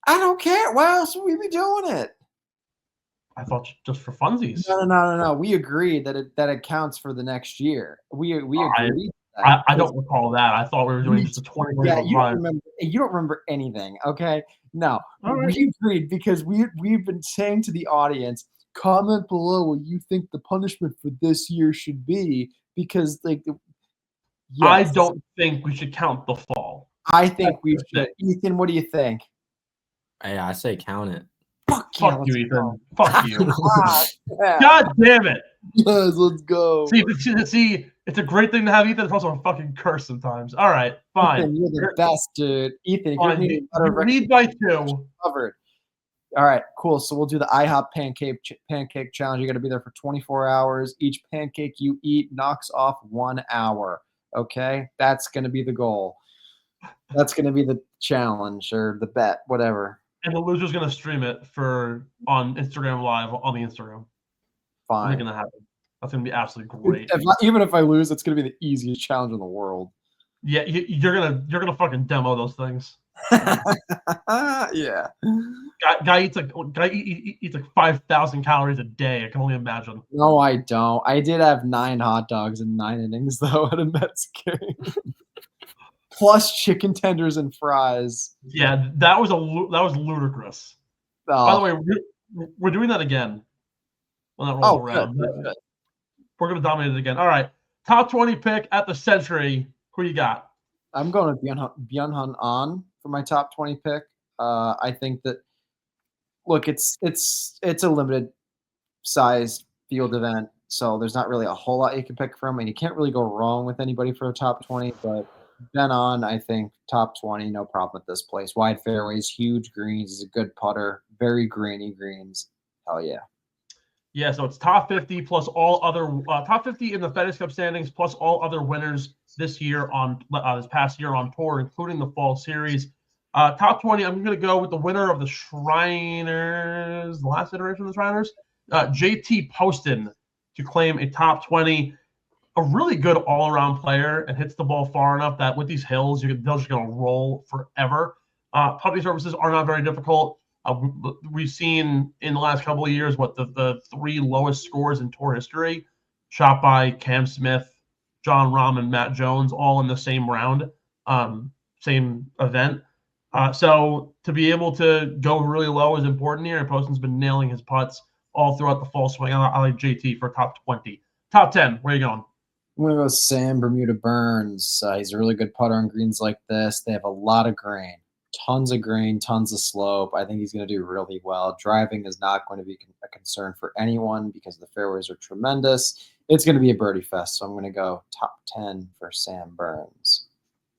I don't care. Why else would we be doing it? I thought just for funsies. No. We agreed that it counts for the next year. We agreed. I don't recall that. I thought we were doing just a 20. Yeah, you don't remember. You don't remember anything. Okay, no, All right. we agreed because we've been saying to the audience, comment below what you think the punishment for this year should be, because like, I yes, don't think we should count the fall. I think That's we the should. Ethan, what do you think? yeah, I say count it. Fuck Fuck you, let's Ethan. go. Fuck you. Yeah. God damn it. Yes, let's go. See, it's a great thing to have Ethan. It's also a fucking curse sometimes. All right, fine. Ethan, you're the best, dude. Ethan, if you're Fine. needing You lead by 2. covered. All right, cool. So we'll do the IHOP pancake challenge. You got to be there for 24 hours. Each pancake you eat knocks off 1 hour. Okay, that's going to be the goal. That's going to be the challenge or the bet, whatever. And the loser's gonna stream it on Instagram Live on the Instagram. What's Fine. gonna happen? That's gonna be absolutely great. Even if I lose, it's going to be the easiest challenge in the world. Yeah, you're gonna fucking demo those things. Yeah. Guy eats like 5,000 calories a day. I can only imagine. No, I don't. I did have 9 hot dogs in 9 innings though at a Mets game. Plus chicken tenders and fries. Yeah, that was ludicrous. Oh. By the way, we're doing that again when that rolls around. Good. We're gonna dominate it again. All right, top 20 pick at the Sentry. Who you got? I'm going with Byung-hun An for my top 20 pick. I think that it's a limited sized field event, so there's not really a whole lot you can pick from, and you can't really go wrong with anybody for a top 20. But Ben On, I think top 20, no problem at this place. Wide fairways, huge greens. He's a good putter, very grainy greens. Hell yeah. Yeah, so it's top 50 plus all other top 50 in the FedEx Cup standings plus all other winners this year this past year on tour, including the Fall Series. Top 20, I'm going to go with the winner of the Shriners, the last iteration of the Shriners, JT Poston, to claim a top 20. A really good all-around player and hits the ball far enough that with these hills, they're just going to roll forever. Putting surfaces are not very difficult. We've seen in the last couple of years what the 3 lowest scores in tour history, shot by Cam Smith, John Rahm, and Matt Jones, all in the same round, same event. So to be able to go really low is important here. And Poston's been nailing his putts all throughout the fall swing. I like JT for top 20. Top 10, where are you going? I'm going to go Sam Bermuda Burns. He's a really good putter on greens like this. They have a lot of grain. Tons of grain, tons of slope. I think he's going to do really well. Driving is not going to be a concern for anyone because the fairways are tremendous. It's going to be a birdie fest, so I'm going to go top 10 for Sam Burns.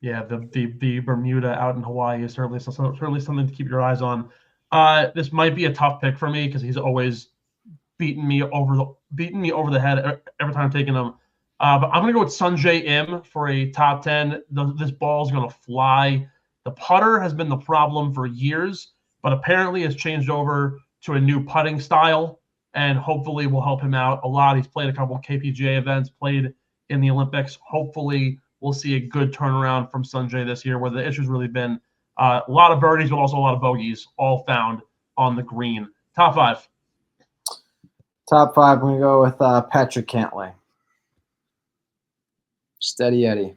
Yeah, the Bermuda out in Hawaii is certainly something to keep your eyes on. This might be a tough pick for me because he's always beaten me over the head every time I'm taking him. But I'm going to go with Sungjae Im for a top 10. This ball is going to fly. The putter has been the problem for years, but apparently has changed over to a new putting style and hopefully will help him out a lot. He's played a couple of KPGA events, played in the Olympics. Hopefully we'll see a good turnaround from Sungjae this year, where the issue's really been a lot of birdies, but also a lot of bogeys, all found on the green. Top 5. Top 5, I'm going to go with Patrick Cantlay. Steady Eddie.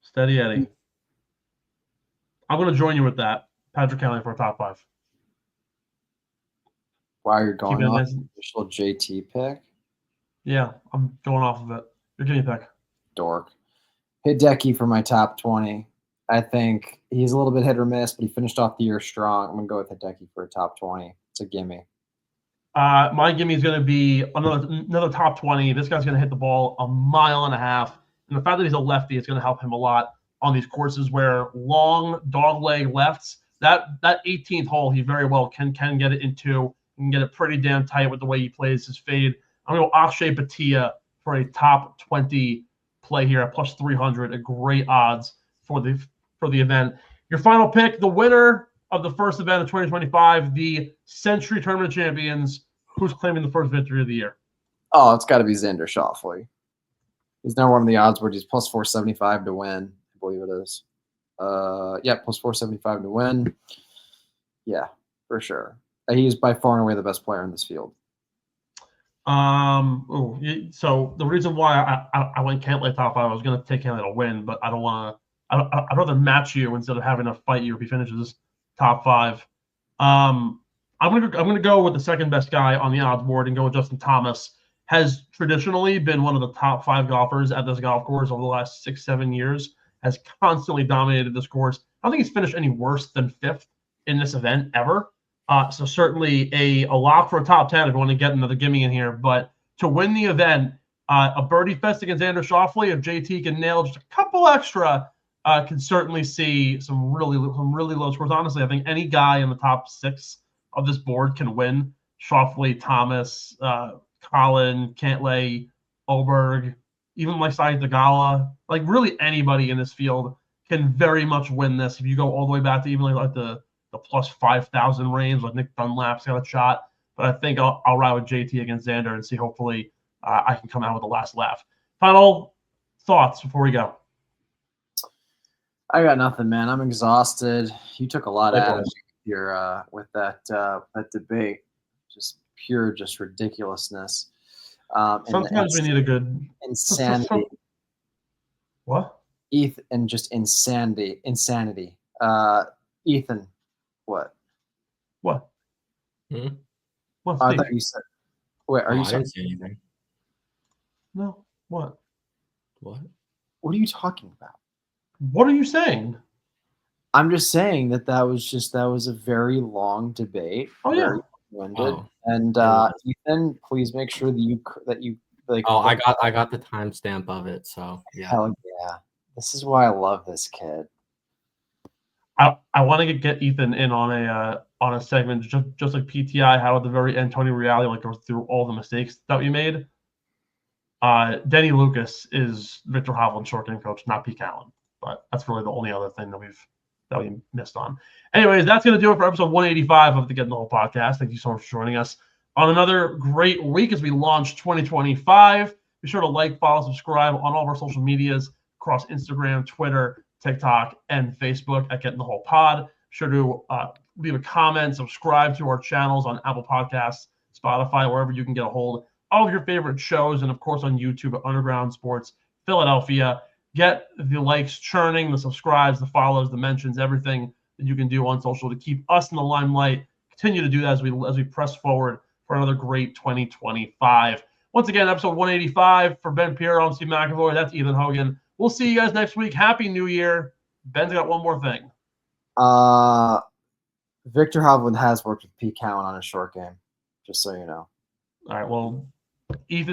Steady Eddie. I'm going to join you with that. Patrick Cantlay for a top 5. Wow, you're going Keep it off nice. the official JT pick? Yeah, I'm going off of it. Your guinea pig. Dork. Hideki for my top 20. I think he's a little bit hit or miss, but he finished off the year strong. I'm going to go with Hideki for a top 20. It's a gimme. My gimme is going to be another top 20. This guy's going to hit the ball 1.5 miles. And the fact that he's a lefty is going to help him a lot on these courses where long dogleg lefts, that 18th hole, he very well can get it into. He can get it pretty damn tight with the way he plays his fade. I'm going to go Akshay Bhatia for a top 20 play here at plus 300, a great odds for the event. Your final pick, the winner of the first event of 2025, the Sentry Tournament of Champions. Who's claiming the first victory of the year? Oh, it's got to be Xander Schauffele. He's now one of the odds where he's plus 475 to win. I believe it is. Yeah, plus 475 to win. Yeah, for sure. He's by far and away the best player in this field. So the reason why I went Cantlay top 5, I was going to take Cantlay to win, but I don't want to. I'd rather match you instead of having to fight you if he finishes top 5. I'm gonna go with the second best guy on the odds board and go with Justin Thomas. Has traditionally been one of the top 5 golfers at this golf course over the last 6-7 years. Has constantly dominated this course. I don't think he's finished any worse than 5th in this event ever. So certainly a lock for a top 10 if you want to get another gimme in here. But to win the event, a birdie fest against Xander Schauffele, if JT can nail just a couple extra, can certainly see some really low scores. Honestly, I think any guy in the top 6 of this board can win. Schauffele, Thomas, Colin, Cantlay, Oberg, even like Saeed Tagala, like really anybody in this field can very much win this. If you go all the way back to even like the plus 5,000 range, like Nick Dunlap's got a shot. But I think I'll ride with JT against Xander and see hopefully I can come out with the last laugh. Final thoughts before we go. I got nothing, man. I'm exhausted. You took a lot out of me here with that debate. Just pure, just ridiculousness. Sometimes we need a good insanity. What? Ethan, and just insanity. Ethan, what? What? Hmm? What? I thought you said. Wait, are you I saying? didn't say anything. No. What? What? What are you talking about? What are you saying? I'm just saying that was a very long debate. Oh yeah. Very winded. Oh. And Ethan, please make sure that you like. Oh, I got the timestamp of it. So yeah. Hell yeah! This is why I love this kid. I want to get Ethan in on a segment just like PTI, how at the very end Tony Reale like goes through all the mistakes that we made. Denny Lucas is Victor Hovland's short game coach, not Pete Allen. But that's really the only other thing that we missed on. Anyways, that's going to do it for episode 185 of the Getting the Whole podcast. Thank you so much for joining us on another great week as we launch 2025. Be sure to like, follow, subscribe on all of our social medias across Instagram, Twitter, TikTok, and Facebook at Getting the Whole Pod. Be sure to leave a comment, subscribe to our channels on Apple Podcasts, Spotify, wherever you can get a hold of your favorite shows, and of course on YouTube at Underground Sports Philadelphia. Get the likes churning, the subscribes, the follows, the mentions, everything that you can do on social to keep us in the limelight. Continue to do that as we press forward for another great 2025. Once again, episode 185 for Ben Piero and Steve McAvoy. That's Ethan Hogan. We'll see you guys next week. Happy New Year. Ben's got one more thing. Victor Hovland has worked with Pete Cowan on a short game, just so you know. All right. Well, if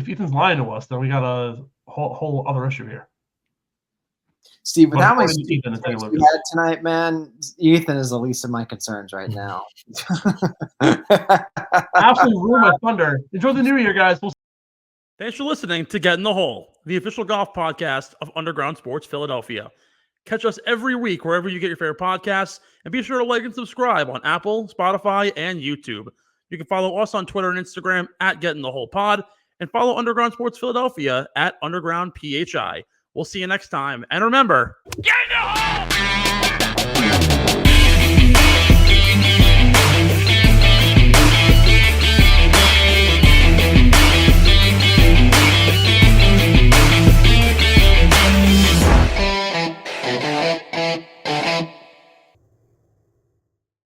Ethan's lying to us, then we got a whole other issue here. Steve, with how many Ethan we had tonight, man, Ethan is the least of my concerns right now. Absolutely ruined my thunder. Enjoy the new year, guys. Thanks for listening to Get in the Hole, the official golf podcast of Underground Sports Philadelphia. Catch us every week wherever you get your favorite podcasts, and be sure to like and subscribe on Apple, Spotify, and YouTube. You can follow us on Twitter and Instagram at Get in the Hole Pod, and follow Underground Sports Philadelphia at Underground PHI. We'll see you next time. And remember, get in the hole!